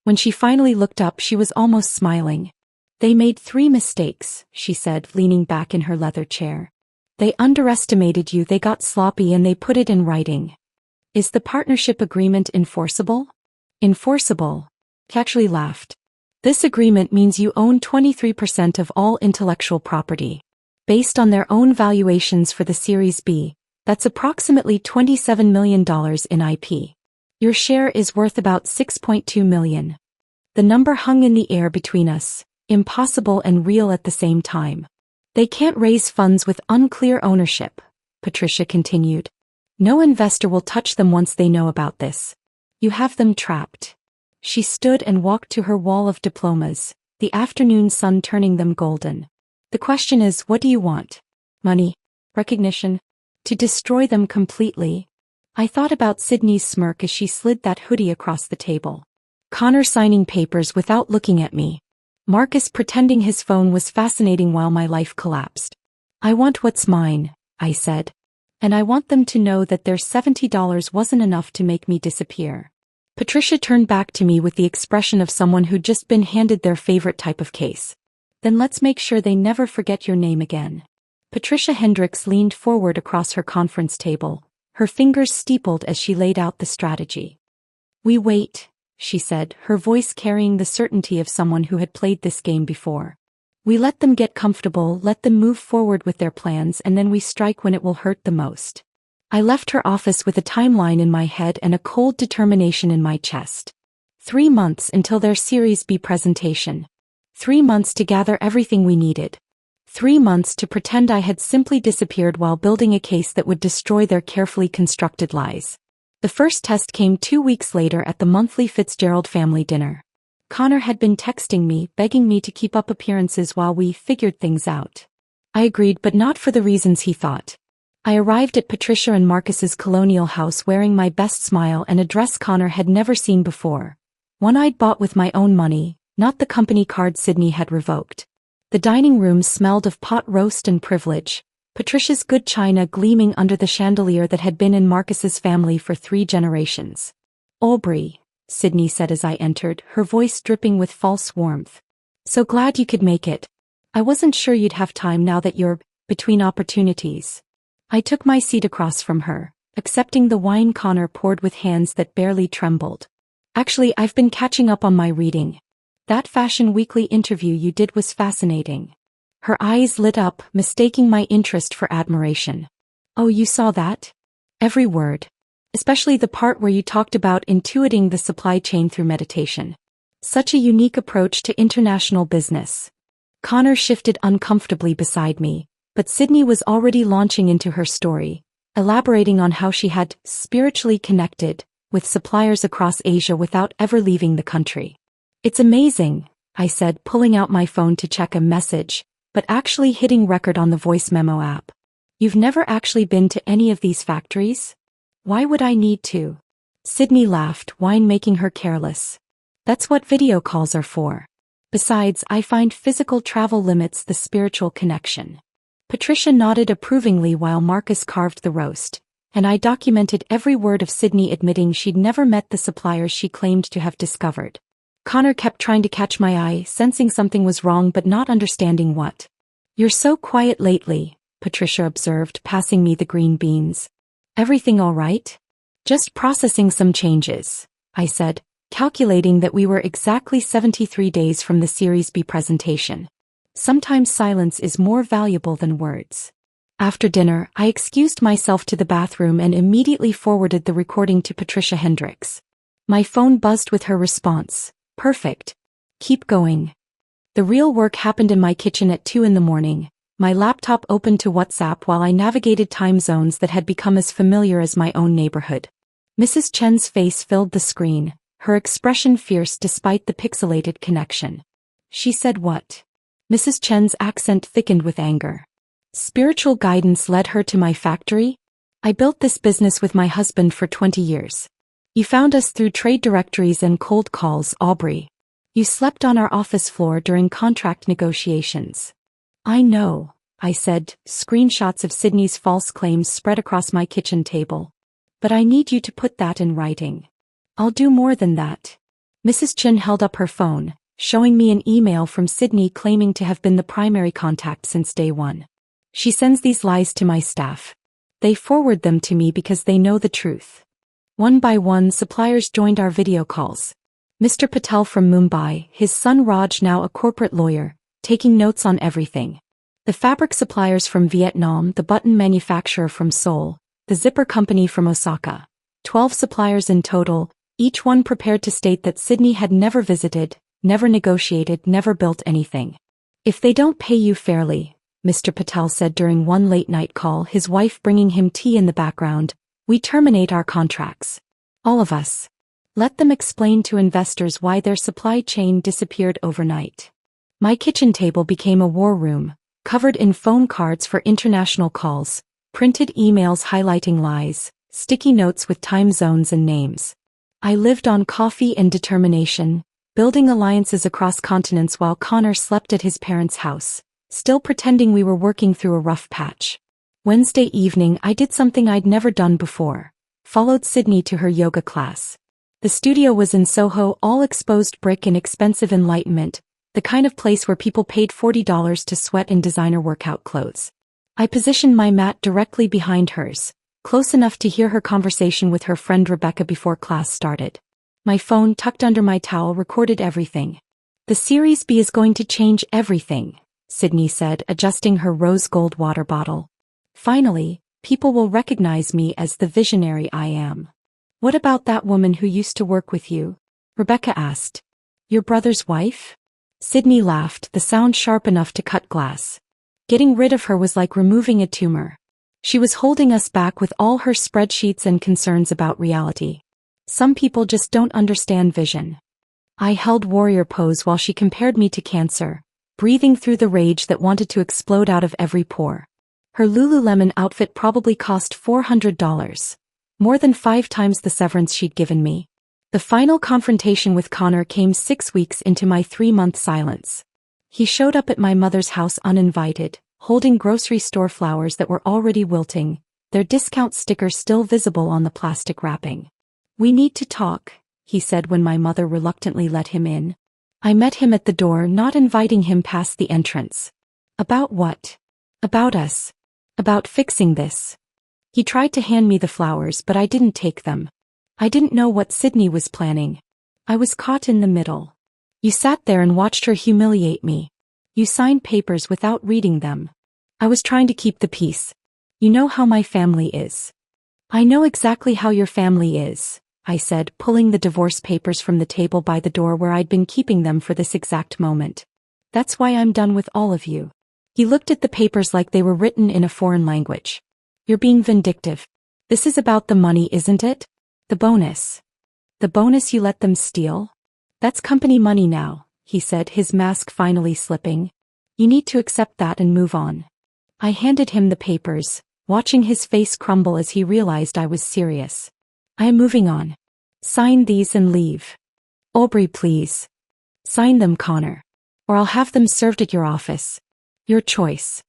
Speaker 1: When she finally looked up, she was almost smiling. They made 3 mistakes, she said, leaning back in her leather chair. They underestimated you, they got sloppy, and they put it in writing. Is the partnership agreement enforceable? Enforceable? He actually laughed. This agreement means you own 23% of all intellectual property. Based on their own valuations for the Series B, that's approximately $27 million in IP. Your share is worth about $6.2 million. The number hung in the air between us, impossible and real at the same time. They can't raise funds with unclear ownership, Patricia continued. No investor will touch them once they know about this. You have them trapped. She stood and walked to her wall of diplomas, the afternoon sun turning them golden. The question is, what do you want? Money? Recognition? To destroy them completely? I thought about Sydney's smirk as she slid that hoodie across the table. Connor signing papers without looking at me. Marcus pretending his phone was fascinating while my life collapsed. I want what's mine, I said. And I want them to know that their $70 wasn't enough to make me disappear. Patricia turned back to me with the expression of someone who'd just been handed their favorite type of case. Then let's make sure they never forget your name again. Patricia Hendricks leaned forward across her conference table, her fingers steepled as she laid out the strategy. We wait, she said, her voice carrying the certainty of someone who had played this game before. We let them get comfortable, let them move forward with their plans, and then we strike when it will hurt the most. I left her office with a timeline in my head and a cold determination in my chest. 3 months until their Series B presentation. 3 months to gather everything we needed. 3 months to pretend I had simply disappeared while building a case that would destroy their carefully constructed lies. The first test came 2 weeks later at the monthly Fitzgerald family dinner. Connor had been texting me, begging me to keep up appearances while we figured things out. I agreed, but not for the reasons he thought. I arrived at Patricia and Marcus's colonial house wearing my best smile and a dress Connor had never seen before. One I'd bought with my own money, not the company card Sydney had revoked. The dining room smelled of pot roast and privilege, Patricia's good china gleaming under the chandelier that had been in Marcus's family for 3 generations. Aubrey, Sydney said as I entered, her voice dripping with false warmth. So glad you could make it. I wasn't sure you'd have time now that you're between opportunities. I took my seat across from her, accepting the wine Connor poured with hands that barely trembled. Actually, I've been catching up on my reading. That Fashion Weekly interview you did was fascinating. Her eyes lit up, mistaking my interest for admiration. Oh, you saw that? Every word. Especially the part where you talked about intuiting the supply chain through meditation. Such a unique approach to international business. Connor shifted uncomfortably beside me, but Sydney was already launching into her story, elaborating on how she had spiritually connected with suppliers across Asia without ever leaving the country. It's amazing, I said, pulling out my phone to check a message, but actually hitting record on the voice memo app. You've never actually been to any of these factories? Why would I need to? Sydney laughed, wine making her careless. That's what video calls are for. Besides, I find physical travel limits the spiritual connection. Patricia nodded approvingly while Marcus carved the roast, And I documented every word of Sydney admitting she'd never met the suppliers she claimed to have discovered. Connor kept trying to catch my eye, sensing something was wrong but not understanding what. "You're so quiet lately," Patricia observed, passing me the green beans. "Everything all right?" "Just processing some changes," I said, calculating that we were exactly 73 days from the Series B presentation. Sometimes silence is more valuable than words. After dinner, I excused myself to the bathroom and immediately forwarded the recording to Patricia Hendricks. My phone buzzed with her response. "Perfect. Keep going." The real work happened in my kitchen at 2 a.m. My laptop opened to WhatsApp while I navigated time zones that had become as familiar as my own neighborhood. Mrs. Chen's face filled the screen, her expression fierce despite the pixelated connection. "She said what?" Mrs. Chen's accent thickened with anger. "Spiritual guidance led her to my factory? I built this business with my husband for 20 years. You found us through trade directories and cold calls, Aubrey. You slept on our office floor during contract negotiations." "I know," I said, screenshots of Sydney's false claims spread across my kitchen table. "But I need you to put that in writing." "I'll do more than that." Mrs. Chen held up her phone, showing me an email from Sydney claiming to have been the primary contact since day one. "She sends these lies to my staff. They forward them to me because they know the truth." One by one, suppliers joined our video calls. Mr. Patel from Mumbai, his son Raj, now a corporate lawyer, taking notes on everything. The fabric suppliers from Vietnam, the button manufacturer from Seoul, the zipper company from Osaka. 12 suppliers in total, each one prepared to state that Sydney had never visited, never negotiated, never built anything. "If they don't pay you fairly," Mr. Patel said during one late-night call, his wife bringing him tea in the background, "we terminate our contracts. All of us. Let them explain to investors why their supply chain disappeared overnight." My kitchen table became a war room, covered in phone cards for international calls, printed emails highlighting lies, sticky notes with time zones and names. I lived on coffee and determination, building alliances across continents while Connor slept at his parents' house, still pretending we were working through a rough patch. Wednesday evening, I did something I'd never done before. Followed Sydney to her yoga class. The studio was in Soho, all exposed brick and expensive enlightenment, the kind of place where people paid $40 to sweat in designer workout clothes. I positioned my mat directly behind hers, close enough to hear her conversation with her friend Rebecca before class started. My phone, tucked under my towel, recorded everything. "The Series B is going to change everything," Sydney said, adjusting her rose gold water bottle. "Finally, people will recognize me as the visionary I am." "What about that woman who used to work with you?" Rebecca asked. "Your brother's wife?" Sydney laughed, the sound sharp enough to cut glass. "Getting rid of her was like removing a tumor. She was holding us back with all her spreadsheets and concerns about reality. Some people just don't understand vision." I held warrior pose while she compared me to cancer, breathing through the rage that wanted to explode out of every pore. Her Lululemon outfit probably cost $400. More than 5 times the severance she'd given me. The final confrontation with Connor came 6 weeks into my 3-month silence. He showed up at my mother's house uninvited, holding grocery store flowers that were already wilting, their discount sticker still visible on the plastic wrapping. "We need to talk," he said when my mother reluctantly let him in. I met him at the door, not inviting him past the entrance. "About what?" "About us. About fixing this." He tried to hand me the flowers, but I didn't take them. I didn't know what Sydney was planning. I was caught in the middle. "You sat there and watched her humiliate me. You signed papers without reading them." "I was trying to keep the peace. You know how my family is." "I know exactly how your family is," I said, pulling the divorce papers from the table by the door where I'd been keeping them for this exact moment. "That's why I'm done with all of you." He looked at the papers like they were written in a foreign language. "You're being vindictive. This is about the money, isn't it? The bonus. The bonus you let them steal? That's company money now," he said, his mask finally slipping. "You need to accept that and move on." I handed him the papers, watching his face crumble as he realized I was serious. "I am moving on. Sign these and leave." "Aubrey, please." "Sign them, Connor. Or I'll have them served at your office. Your choice."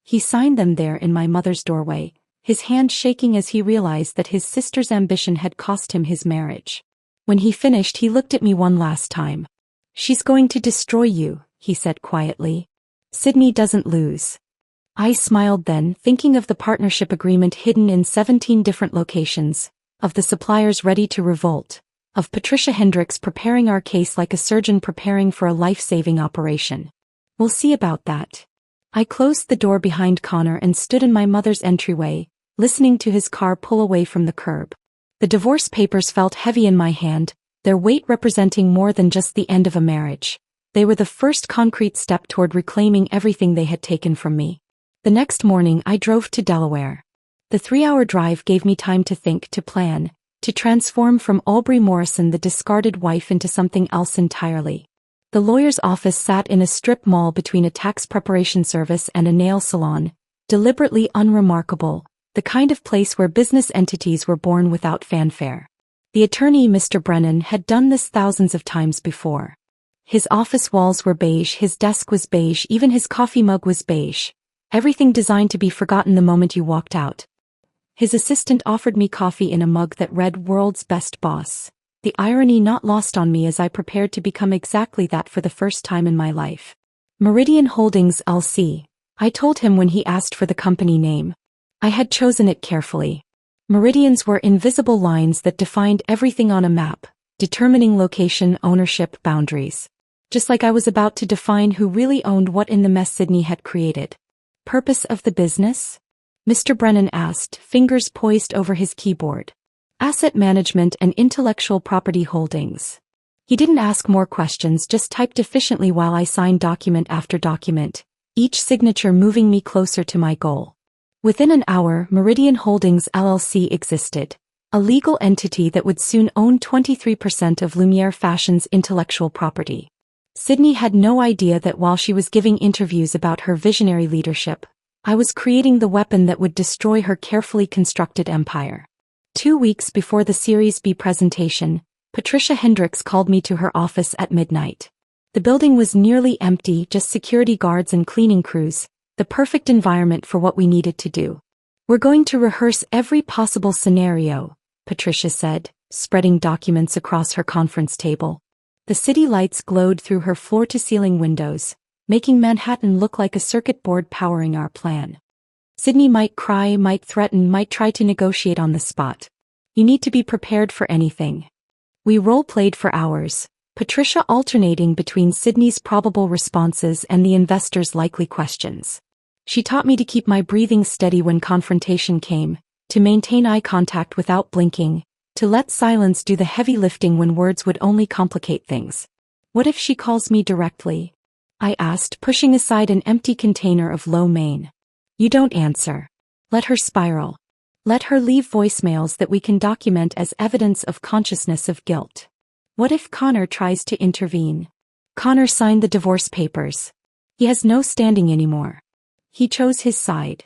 Speaker 1: He signed them there in my mother's doorway, his hand shaking as he realized that his sister's ambition had cost him his marriage. When he finished, he looked at me one last time. "She's going to destroy you," he said quietly. "Sydney doesn't lose." I smiled then, thinking of the partnership agreement hidden in 17 different locations, of the suppliers ready to revolt, of Patricia Hendricks preparing our case like a surgeon preparing for a life-saving operation. "We'll see about that." I closed the door behind Connor and stood in my mother's entryway, listening to his car pull away from the curb. The divorce papers felt heavy in my hand, their weight representing more than just the end of a marriage. They were the first concrete step toward reclaiming everything they had taken from me. The next morning I drove to Delaware. The 3-hour drive gave me time to think, to plan, to transform from Aubrey Morrison the discarded wife into something else entirely. The lawyer's office sat in a strip mall between a tax preparation service and a nail salon, deliberately unremarkable, the kind of place where business entities were born without fanfare. The attorney, Mr. Brennan, had done this thousands of times before. His office walls were beige, his desk was beige, even his coffee mug was beige. Everything designed to be forgotten the moment you walked out. His assistant offered me coffee in a mug that read "World's Best Boss," the irony not lost on me as I prepared to become exactly that for the first time in my life. Meridian Holdings, LC. I told him when he asked for the company name. I had chosen it carefully. Meridians were invisible lines that defined everything on a map, determining location, ownership, boundaries. Just like I was about to define who really owned what in the mess Sydney had created. "Purpose of the business?" Mr. Brennan asked, fingers poised over his keyboard. "Asset management and intellectual property holdings." He didn't ask more questions, just typed efficiently while I signed document after document, each signature moving me closer to my goal. Within an hour, Meridian Holdings LLC existed, a legal entity that would soon own 23% of Lumiere Fashion's intellectual property. Sydney had no idea that while she was giving interviews about her visionary leadership, I was creating the weapon that would destroy her carefully constructed empire. 2 weeks before the Series B presentation, Patricia Hendricks called me to her office at midnight. The building was nearly empty, just security guards and cleaning crews, the perfect environment for what we needed to do. "We're going to rehearse every possible scenario," Patricia said, spreading documents across her conference table. The city lights glowed through her floor-to-ceiling windows, making Manhattan look like a circuit board powering our plan. Sydney might cry, might threaten, might try to negotiate on the spot. You need to be prepared for anything. We role-played for hours, Patricia alternating between Sydney's probable responses and the investor's likely questions. She taught me to keep my breathing steady when confrontation came, to maintain eye contact without blinking, to let silence do the heavy lifting when words would only complicate things. "What if she calls me directly?" I asked, pushing aside an empty container of lo mein. "You don't answer. Let her spiral. Let her leave voicemails that we can document as evidence of consciousness of guilt. What if Connor tries to intervene?" Connor signed the divorce papers. He has no standing anymore. He chose his side.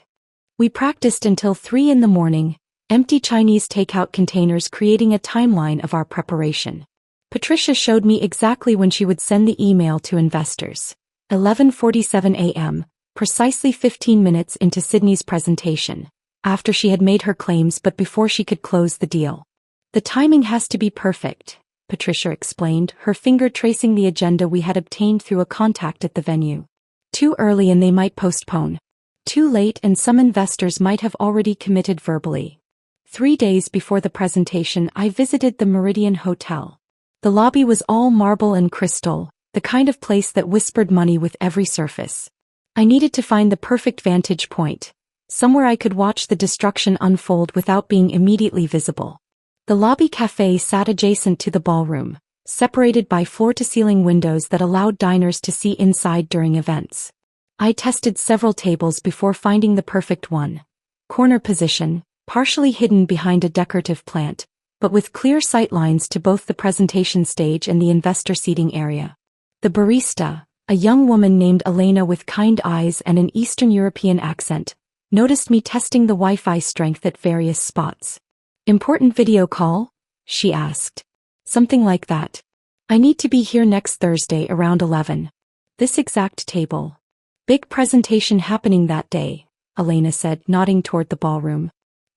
Speaker 1: We practiced until 3 in the morning, empty Chinese takeout containers creating a timeline of our preparation. Patricia showed me exactly when she would send the email to investors. 11:47 a.m., precisely 15 minutes into Sydney's presentation, after she had made her claims but before she could close the deal. "The timing has to be perfect," Patricia explained, her finger tracing the agenda we had obtained through a contact at the venue. "Too early and they might postpone. Too late and some investors might have already committed verbally." 3 days before the presentation, I visited the Meridian Hotel. The lobby was all marble and crystal, the kind of place that whispered money with every surface. I needed to find the perfect vantage point, somewhere I could watch the destruction unfold without being immediately visible. The lobby cafe sat adjacent to the ballroom, separated by floor-to-ceiling windows that allowed diners to see inside during events. I tested several tables before finding the perfect one. Corner position, partially hidden behind a decorative plant, but with clear sightlines to both the presentation stage and the investor seating area. The barista, a young woman named Elena with kind eyes and an Eastern European accent, noticed me testing the Wi-Fi strength at various spots. "Important video call?" she asked. "Something like that. I need to be here next Thursday around 11. This exact table. Big presentation happening that day," Elena said, nodding toward the ballroom.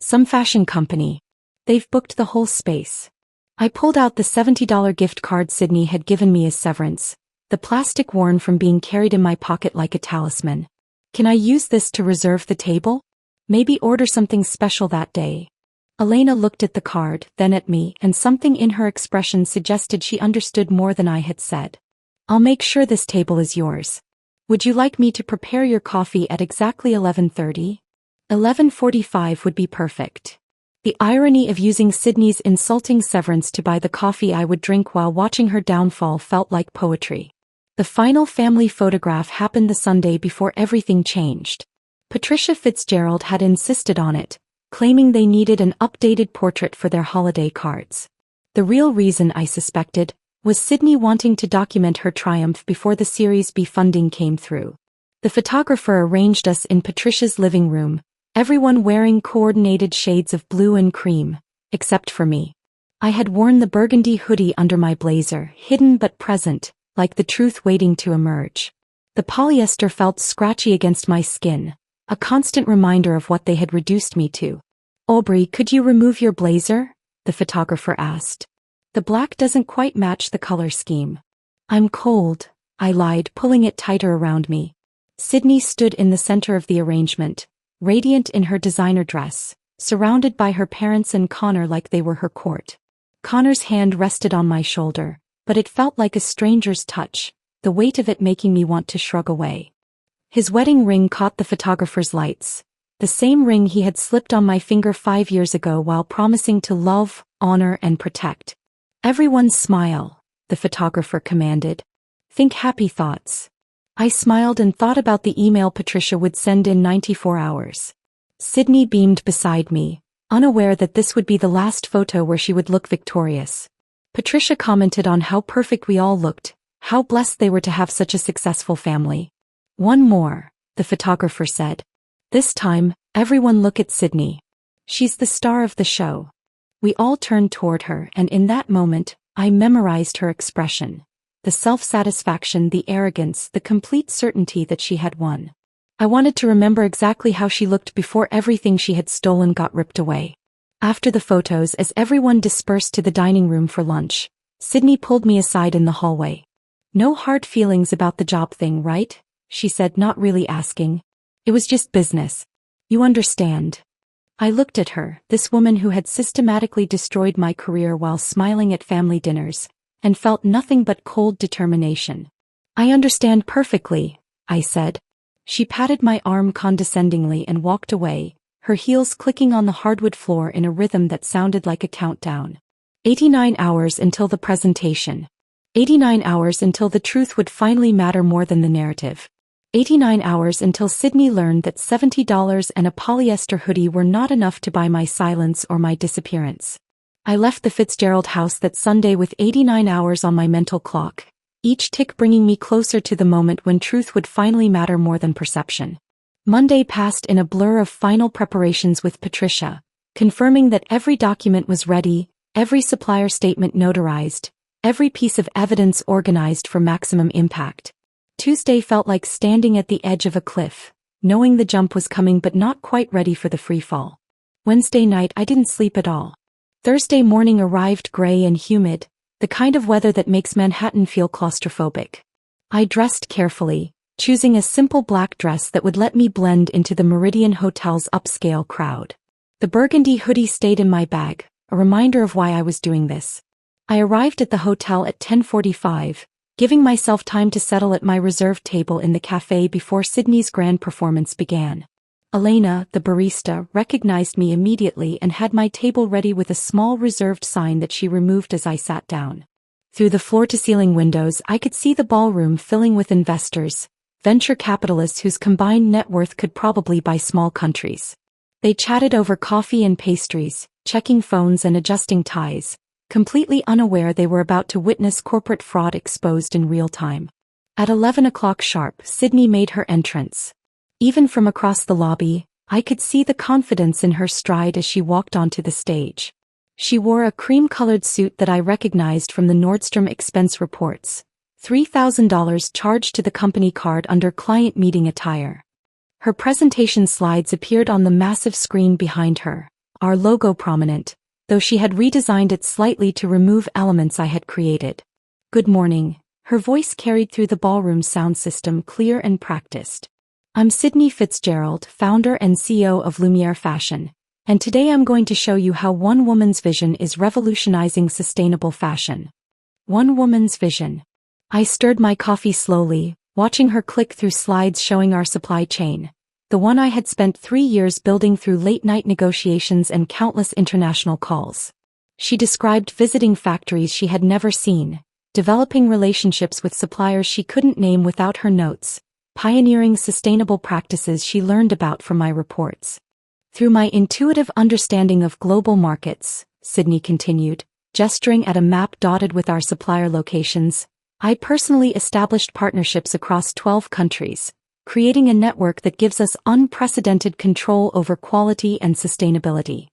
Speaker 1: Some fashion company. They've booked the whole space. I pulled out the $70 gift card Sydney had given me as severance, the plastic worn from being carried in my pocket like a talisman. Can I use this to reserve the table? Maybe order something special that day. Elena looked at the card, then at me, and something in her expression suggested she understood more than I had said. I'll make sure this table is yours. Would you like me to prepare your coffee at exactly 11:30? 11:45 would be perfect. The irony of using Sydney's insulting severance to buy the coffee I would drink while watching her downfall felt like poetry. The final family photograph happened the Sunday before everything changed. Patricia Fitzgerald had insisted on it, claiming they needed an updated portrait for their holiday cards. The real reason, I suspected, was Sydney wanting to document her triumph before the Series B funding came through. The photographer arranged us in Patricia's living room, everyone wearing coordinated shades of blue and cream, except for me. I had worn the burgundy hoodie under my blazer, hidden but present, like the truth waiting to emerge. The polyester felt scratchy against my skin, a constant reminder of what they had reduced me to. Aubrey, could you remove your blazer? The photographer asked. The black doesn't quite match the color scheme. I'm cold, I lied, pulling it tighter around me. Sydney stood in the center of the arrangement, radiant in her designer dress, surrounded by her parents and Connor like they were her court. Connor's hand rested on my shoulder, but it felt like a stranger's touch, the weight of it making me want to shrug away. His wedding ring caught the photographer's lights, the same ring he had slipped on my finger 5 years ago while promising to love, honor, and protect. Everyone smile, the photographer commanded. Think happy thoughts. I smiled and thought about the email Patricia would send in 94 hours. Sydney beamed beside me, unaware that this would be the last photo where she would look victorious. Patricia commented on how perfect we all looked, how blessed they were to have such a successful family. One more, the photographer said. This time, everyone look at Sydney. She's the star of the show. We all turned toward her, and in that moment, I memorized her expression. The self-satisfaction, the arrogance, the complete certainty that she had won. I wanted to remember exactly how she looked before everything she had stolen got ripped away. After the photos, as everyone dispersed to the dining room for lunch, Sydney pulled me aside in the hallway. No hard feelings about the job thing, right? She said, not really asking. It was just business. You understand. I looked at her, this woman who had systematically destroyed my career while smiling at family dinners, and felt nothing but cold determination. I understand perfectly, I said. She patted my arm condescendingly and walked away, her heels clicking on the hardwood floor in a rhythm that sounded like a countdown. 89 hours until the presentation. 89 hours until the truth would finally matter more than the narrative. 89 hours until Sydney learned that $70 and a polyester hoodie were not enough to buy my silence or my disappearance. I left the Fitzgerald house that Sunday with 89 hours on my mental clock, each tick bringing me closer to the moment when truth would finally matter more than perception. Monday passed in a blur of final preparations with Patricia, confirming that every document was ready, every supplier statement notarized, every piece of evidence organized for maximum impact. Tuesday felt like standing at the edge of a cliff, knowing the jump was coming but not quite ready for the free fall. Wednesday night I didn't sleep at all. Thursday morning arrived gray and humid, the kind of weather that makes Manhattan feel claustrophobic. I dressed carefully, choosing a simple black dress that would let me blend into the Meridian Hotel's upscale crowd. The burgundy hoodie stayed in my bag, a reminder of why I was doing this. I arrived at the hotel at 10:45, giving myself time to settle at my reserved table in the cafe before Sydney's grand performance began. Elena, the barista, recognized me immediately and had my table ready with a small reserved sign that she removed as I sat down. Through the floor-to-ceiling windows, I could see the ballroom filling with investors, venture capitalists whose combined net worth could probably buy small countries. They chatted over coffee and pastries, checking phones and adjusting ties, completely unaware they were about to witness corporate fraud exposed in real time. At 11 o'clock sharp, Sydney made her entrance. Even from across the lobby, I could see the confidence in her stride as she walked onto the stage. She wore a cream-colored suit that I recognized from the Nordstrom expense reports, $3,000 charged to the company card under client meeting attire. Her presentation slides appeared on the massive screen behind her, our logo prominent, though she had redesigned it slightly to remove elements I had created. Good morning. Her voice carried through the ballroom sound system, clear and practiced. I'm Sydney Fitzgerald, founder and CEO of Lumiere Fashion, and today I'm going to show you how one woman's vision is revolutionizing sustainable fashion. One woman's vision. I stirred my coffee slowly, watching her click through slides showing our supply chain, the one I had spent 3 years building through late-night negotiations and countless international calls. She described visiting factories she had never seen, developing relationships with suppliers she couldn't name without her notes, pioneering sustainable practices she learned about from my reports. Through my intuitive understanding of global markets, Sydney continued, gesturing at a map dotted with our supplier locations, I personally established partnerships across 12 countries, creating a network that gives us unprecedented control over quality and sustainability.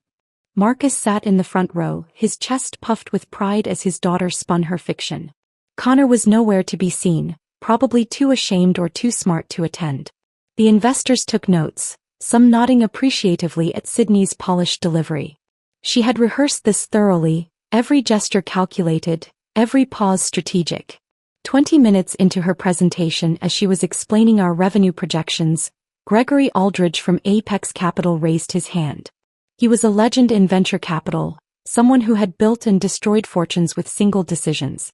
Speaker 1: Marcus sat in the front row, his chest puffed with pride as his daughter spun her fiction. Connor was nowhere to be seen, probably too ashamed or too smart to attend. The investors took notes, some nodding appreciatively at Sydney's polished delivery. She had rehearsed this thoroughly, every gesture calculated, every pause strategic. 20 minutes into her presentation, as she was explaining our revenue projections, Gregory Aldridge from Apex Capital raised his hand. He was a legend in venture capital, someone who had built and destroyed fortunes with single decisions.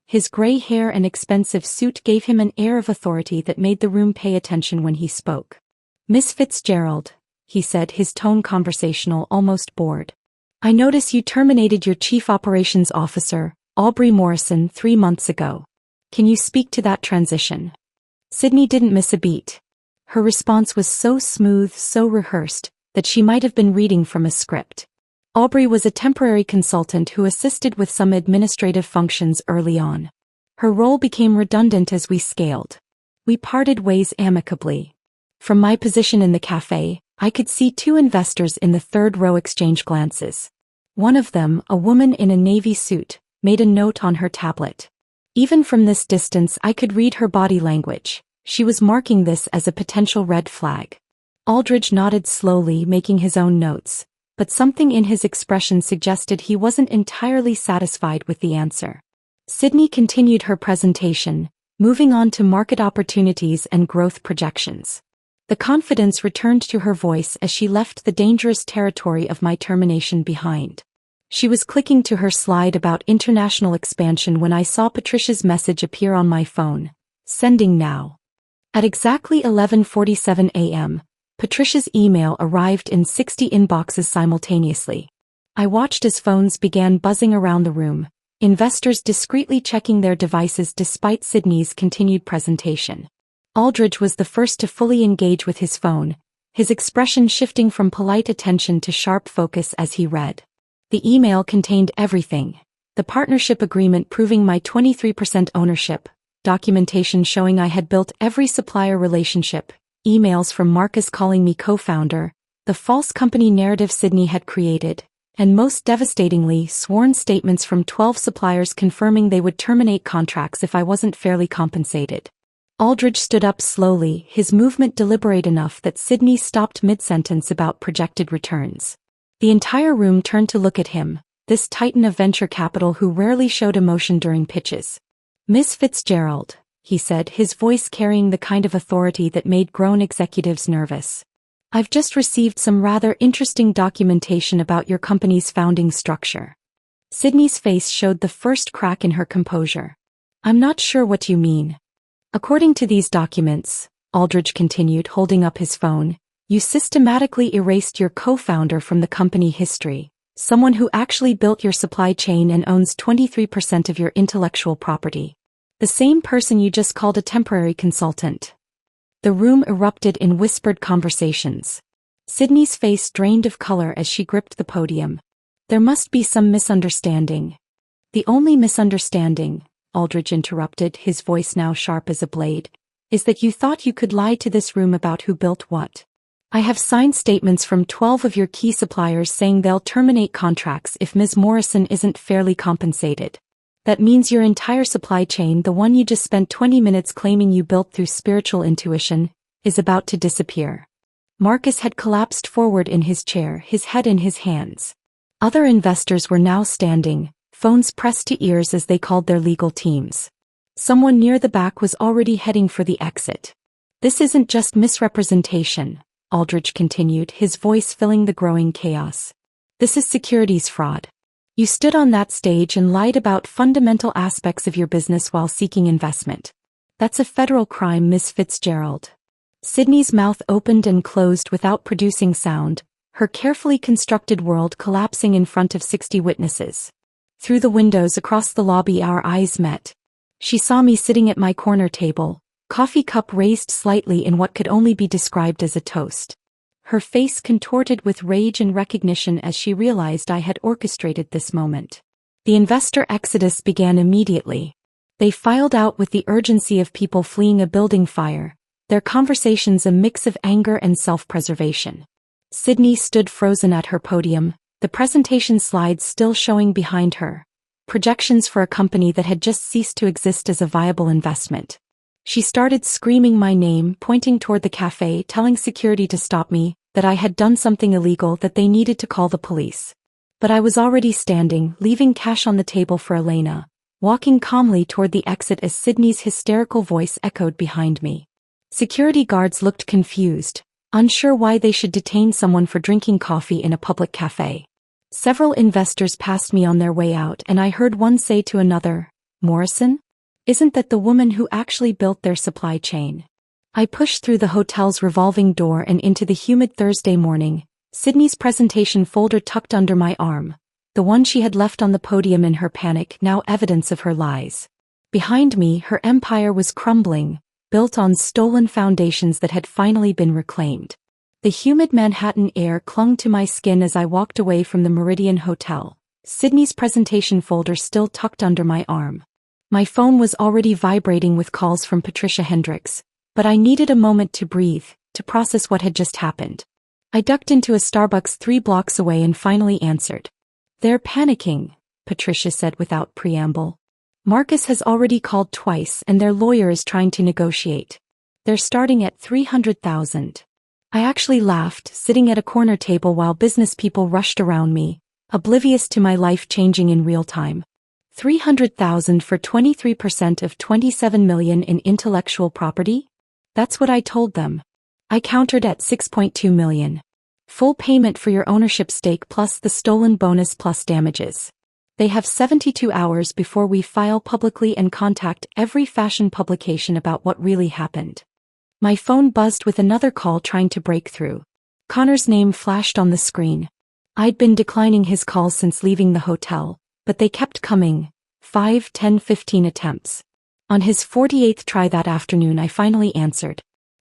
Speaker 1: His gray hair and expensive suit gave him an air of authority that made the room pay attention when he spoke. Miss Fitzgerald, he said, his tone conversational, almost bored. I notice you terminated your chief operations officer, Aubrey Morrison, 3 months ago. Can you speak to that transition? Sydney didn't miss a beat. Her response was so smooth, so rehearsed, that she might have been reading from a script. Aubrey was a temporary consultant who assisted with some administrative functions early on. Her role became redundant as we scaled. We parted ways amicably. From my position in the cafe, I could see 2 investors in the third row exchange glances. One of them, a woman in a navy suit, made a note on her tablet. Even from this distance I could read her body language. She was marking this as a potential red flag. Aldridge nodded slowly, making his own notes, but something in his expression suggested he wasn't entirely satisfied with the answer. Sydney continued her presentation, moving on to market opportunities and growth projections. The confidence returned to her voice as she left the dangerous territory of my termination behind. She was clicking to her slide about international expansion when I saw Patricia's message appear on my phone. Sending now. At exactly 11:47 a.m., Patricia's email arrived in 60 inboxes simultaneously. I watched as phones began buzzing around the room, investors discreetly checking their devices despite Sydney's continued presentation. Aldridge was the first to fully engage with his phone, his expression shifting from polite attention to sharp focus as he read. The email contained everything: the partnership agreement proving my 23% ownership, documentation showing I had built every supplier relationship, emails from Marcus calling me co-founder, the false company narrative Sydney had created, and most devastatingly, sworn statements from 12 suppliers confirming they would terminate contracts if I wasn't fairly compensated. Aldridge stood up slowly, his movement deliberate enough that Sydney stopped mid-sentence about projected returns. The entire room turned to look at him, this titan of venture capital who rarely showed emotion during pitches. Miss Fitzgerald, he said, his voice carrying the kind of authority that made grown executives nervous. I've just received some rather interesting documentation about your company's founding structure. Sydney's face showed the first crack in her composure. I'm not sure what you mean. According to these documents, Aldridge continued, holding up his phone, you systematically erased your co-founder from the company history, someone who actually built your supply chain and owns 23% of your intellectual property. The same person you just called a temporary consultant. The room erupted in whispered conversations. Sydney's face drained of color as she gripped the podium. There must be some misunderstanding. The only misunderstanding, Aldridge interrupted, his voice now sharp as a blade, is that you thought you could lie to this room about who built what. I have signed statements from 12 of your key suppliers saying they'll terminate contracts if Ms. Morrison isn't fairly compensated. That means your entire supply chain, the one you just spent 20 minutes claiming you built through spiritual intuition, is about to disappear. Marcus had collapsed forward in his chair, his head in his hands. Other investors were now standing, phones pressed to ears as they called their legal teams. Someone near the back was already heading for the exit. "This isn't just misrepresentation," Aldridge continued, his voice filling the growing chaos. "This is securities fraud. You stood on that stage and lied about fundamental aspects of your business while seeking investment. That's a federal crime, Miss Fitzgerald." Sydney's mouth opened and closed without producing sound, her carefully constructed world collapsing in front of 60 witnesses. Through the windows across the lobby our eyes met. She saw me sitting at my corner table, coffee cup raised slightly in what could only be described as a toast. Her face contorted with rage and recognition as she realized I had orchestrated this moment. The investor exodus began immediately. They filed out with the urgency of people fleeing a building fire, their conversations a mix of anger and self-preservation. Sydney stood frozen at her podium, the presentation slides still showing behind her. Projections for a company that had just ceased to exist as a viable investment. She started screaming my name, pointing toward the cafe, telling security to stop me, that I had done something illegal, that they needed to call the police. But I was already standing, leaving cash on the table for Elena, walking calmly toward the exit as Sydney's hysterical voice echoed behind me. Security guards looked confused, unsure why they should detain someone for drinking coffee in a public cafe. Several investors passed me on their way out and I heard one say to another, "Morrison? Isn't that the woman who actually built their supply chain?" I pushed through the hotel's revolving door and into the humid Thursday morning, Sydney's presentation folder tucked under my arm, the one she had left on the podium in her panic, now evidence of her lies. Behind me, her empire was crumbling, built on stolen foundations that had finally been reclaimed. The humid Manhattan air clung to my skin as I walked away from the Meridian Hotel, Sydney's presentation folder still tucked under my arm. My phone was already vibrating with calls from Patricia Hendricks, but I needed a moment to breathe, to process what had just happened. I ducked into a Starbucks 3 blocks away and finally answered. "They're panicking," Patricia said without preamble. "Marcus has already called twice and their lawyer is trying to negotiate. They're starting at $300,000. I actually laughed, sitting at a corner table while business people rushed around me, oblivious to my life changing in real time. $300,000 for 23% of $27 million in intellectual property? That's what I told them. I countered at $6.2 million. Full payment for your ownership stake plus the stolen bonus plus damages. They have 72 hours before we file publicly and contact every fashion publication about what really happened." My phone buzzed with another call trying to break through. Connor's name flashed on the screen. I'd been declining his calls since leaving the hotel, but they kept coming. 5, 10, 15 attempts. On his 48th try that afternoon I finally answered.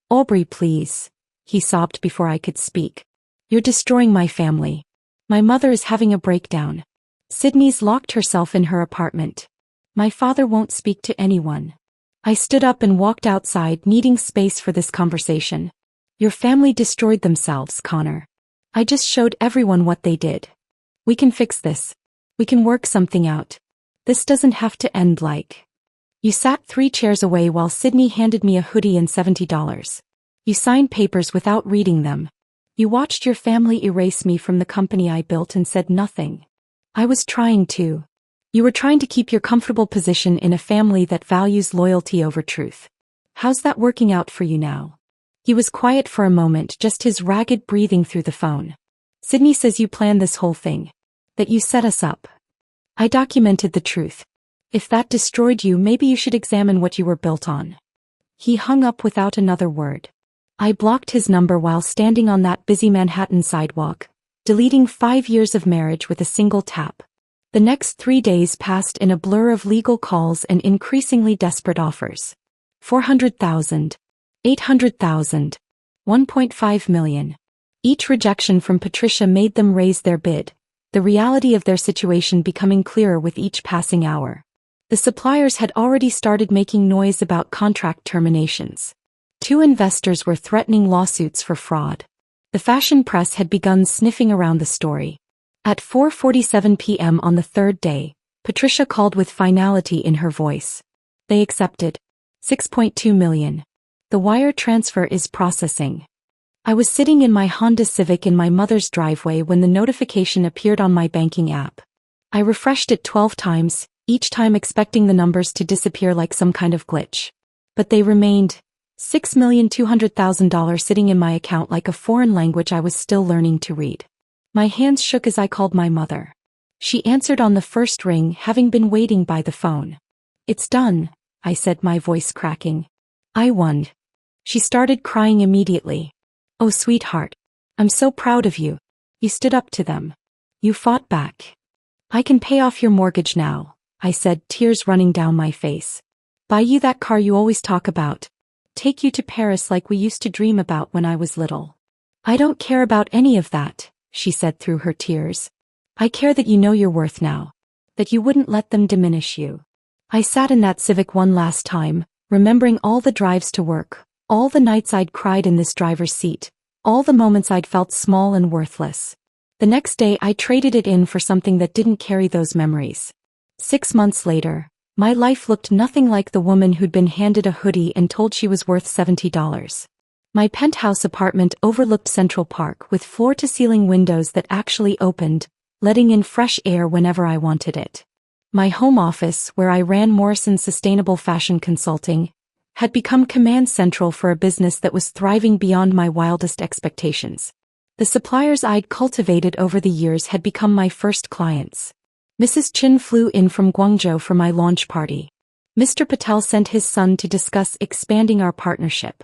Speaker 1: "Aubrey, please," he sobbed before I could speak. "You're destroying my family. My mother is having a breakdown. Sydney's locked herself in her apartment. My father won't speak to anyone." I stood up and walked outside, needing space for this conversation. "Your family destroyed themselves, Connor. I just showed everyone what they did. We can fix this. We can work something out. This doesn't have to end like." You sat 3 chairs away while Sydney handed me a hoodie and $70. You signed papers without reading them. You watched your family erase me from the company I built and said nothing. I was trying to. You were trying to keep your comfortable position in a family that values loyalty over truth. How's that working out for you now? He was quiet for a moment, just his ragged breathing through the phone. "Sydney says you planned this whole thing. That you set us up. I documented the truth. If that destroyed you, maybe you should examine what you were built on." He hung up without another word. I blocked his number while standing on that busy Manhattan sidewalk, deleting 5 years of marriage with a single tap. The next 3 days passed in a blur of legal calls and increasingly desperate offers. 400,000, 800,000, 1.5 million. Each rejection from Patricia made them raise their bid, the reality of their situation becoming clearer with each passing hour. The suppliers had already started making noise about contract terminations. 2 investors were threatening lawsuits for fraud. The fashion press had begun sniffing around the story. At 4:47 p.m. on the 3rd day, Patricia called with finality in her voice. "They accepted. $6.2 million. The wire transfer is processing." I was sitting in my Honda Civic in my mother's driveway when the notification appeared on my banking app. I refreshed it 12 times, each time expecting the numbers to disappear like some kind of glitch. But they remained. $6,200,000 sitting in my account like a foreign language I was still learning to read. My hands shook as I called my mother. She answered on the first ring, having been waiting by the phone. "It's done," I said, my voice cracking. "I won." She started crying immediately. "Oh, sweetheart. I'm so proud of you. You stood up to them. You fought back. I can pay off your mortgage now," I said, tears running down my face. "Buy you that car you always talk about. Take you to Paris like we used to dream about when I was little." "I don't care about any of that," she said through her tears. "I care that you know your worth now. That you wouldn't let them diminish you." I sat in that Civic one last time, remembering all the drives to work, all the nights I'd cried in this driver's seat, all the moments I'd felt small and worthless. The next day I traded it in for something that didn't carry those memories. 6 months later, my life looked nothing like the woman who'd been handed a hoodie and told she was worth $70. My penthouse apartment overlooked Central Park with floor-to-ceiling windows that actually opened, letting in fresh air whenever I wanted it. My home office, where I ran Morrison's sustainable fashion consulting, had become command central for a business that was thriving beyond my wildest expectations. The suppliers I'd cultivated over the years had become my first clients. Mrs. Chin flew in from Guangzhou for my launch party. Mr. Patel sent his son to discuss expanding our partnership.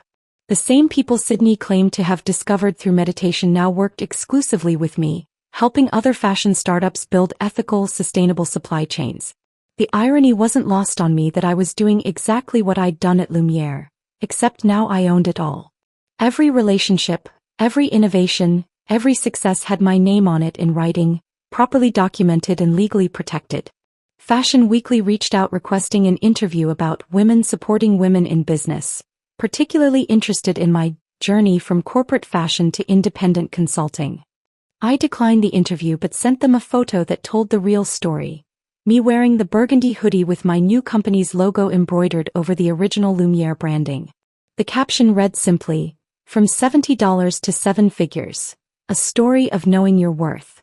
Speaker 1: The same people Sydney claimed to have discovered through meditation now worked exclusively with me, helping other fashion startups build ethical, sustainable supply chains. The irony wasn't lost on me that I was doing exactly what I'd done at Lumiere, except now I owned it all. Every relationship, every innovation, every success had my name on it in writing, properly documented and legally protected. Fashion Weekly reached out requesting an interview about women supporting women in business, particularly interested in my journey from corporate fashion to independent consulting. I declined the interview but sent them a photo that told the real story. Me wearing the burgundy hoodie with my new company's logo embroidered over the original Lumiere branding. The caption read simply, "From $70 to 7 figures. A story of knowing your worth."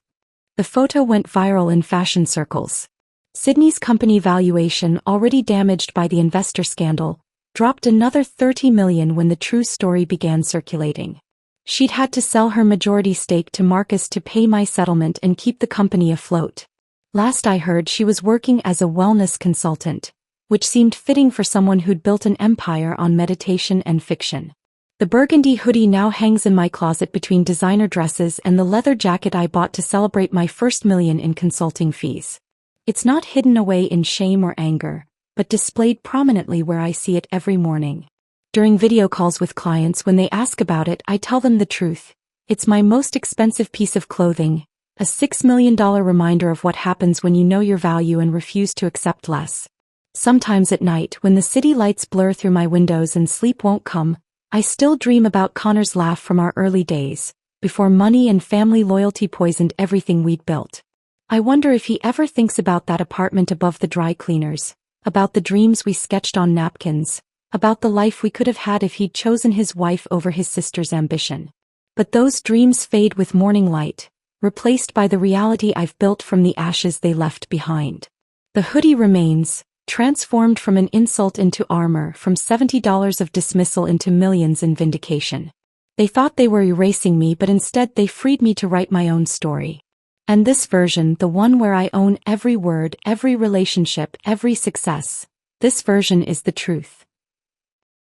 Speaker 1: The photo went viral in fashion circles. Sydney's company valuation, already damaged by the investor scandal, dropped another $30 million when the true story began circulating. She'd had to sell her majority stake to Marcus to pay my settlement and keep the company afloat. Last I heard, she was working as a wellness consultant, which seemed fitting for someone who'd built an empire on meditation and fiction. The burgundy hoodie now hangs in my closet between designer dresses and the leather jacket I bought to celebrate my first million in consulting fees. It's not hidden away in shame or anger, but displayed prominently where I see it every morning. During video calls with clients, when they ask about it, I tell them the truth. It's my most expensive piece of clothing, a $6 million reminder of what happens when you know your value and refuse to accept less. Sometimes at night, when the city lights blur through my windows and sleep won't come, I still dream about Connor's laugh from our early days, before money and family loyalty poisoned everything we'd built. I wonder if he ever thinks about that apartment above the dry cleaners, about the dreams we sketched on napkins, about the life we could have had if he'd chosen his wife over his sister's ambition. But those dreams fade with morning light, replaced by the reality I've built from the ashes they left behind. The hoodie remains, transformed from an insult into armor, from $70 of dismissal into millions in vindication. They thought they were erasing me, but instead they freed me to write my own story. And this version, the one where I own every word, every relationship, every success, this version is the truth.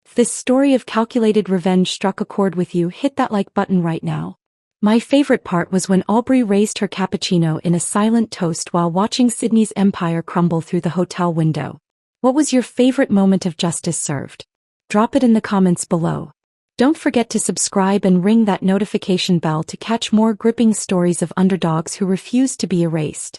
Speaker 1: If this story of calculated revenge struck a chord with you, hit that like button right now. My favorite part was when Aubrey raised her cappuccino in a silent toast while watching Sydney's empire crumble through the hotel window. What was your favorite moment of justice served? Drop it in the comments below. Don't forget to subscribe and ring that notification bell to catch more gripping stories of underdogs who refuse to be erased.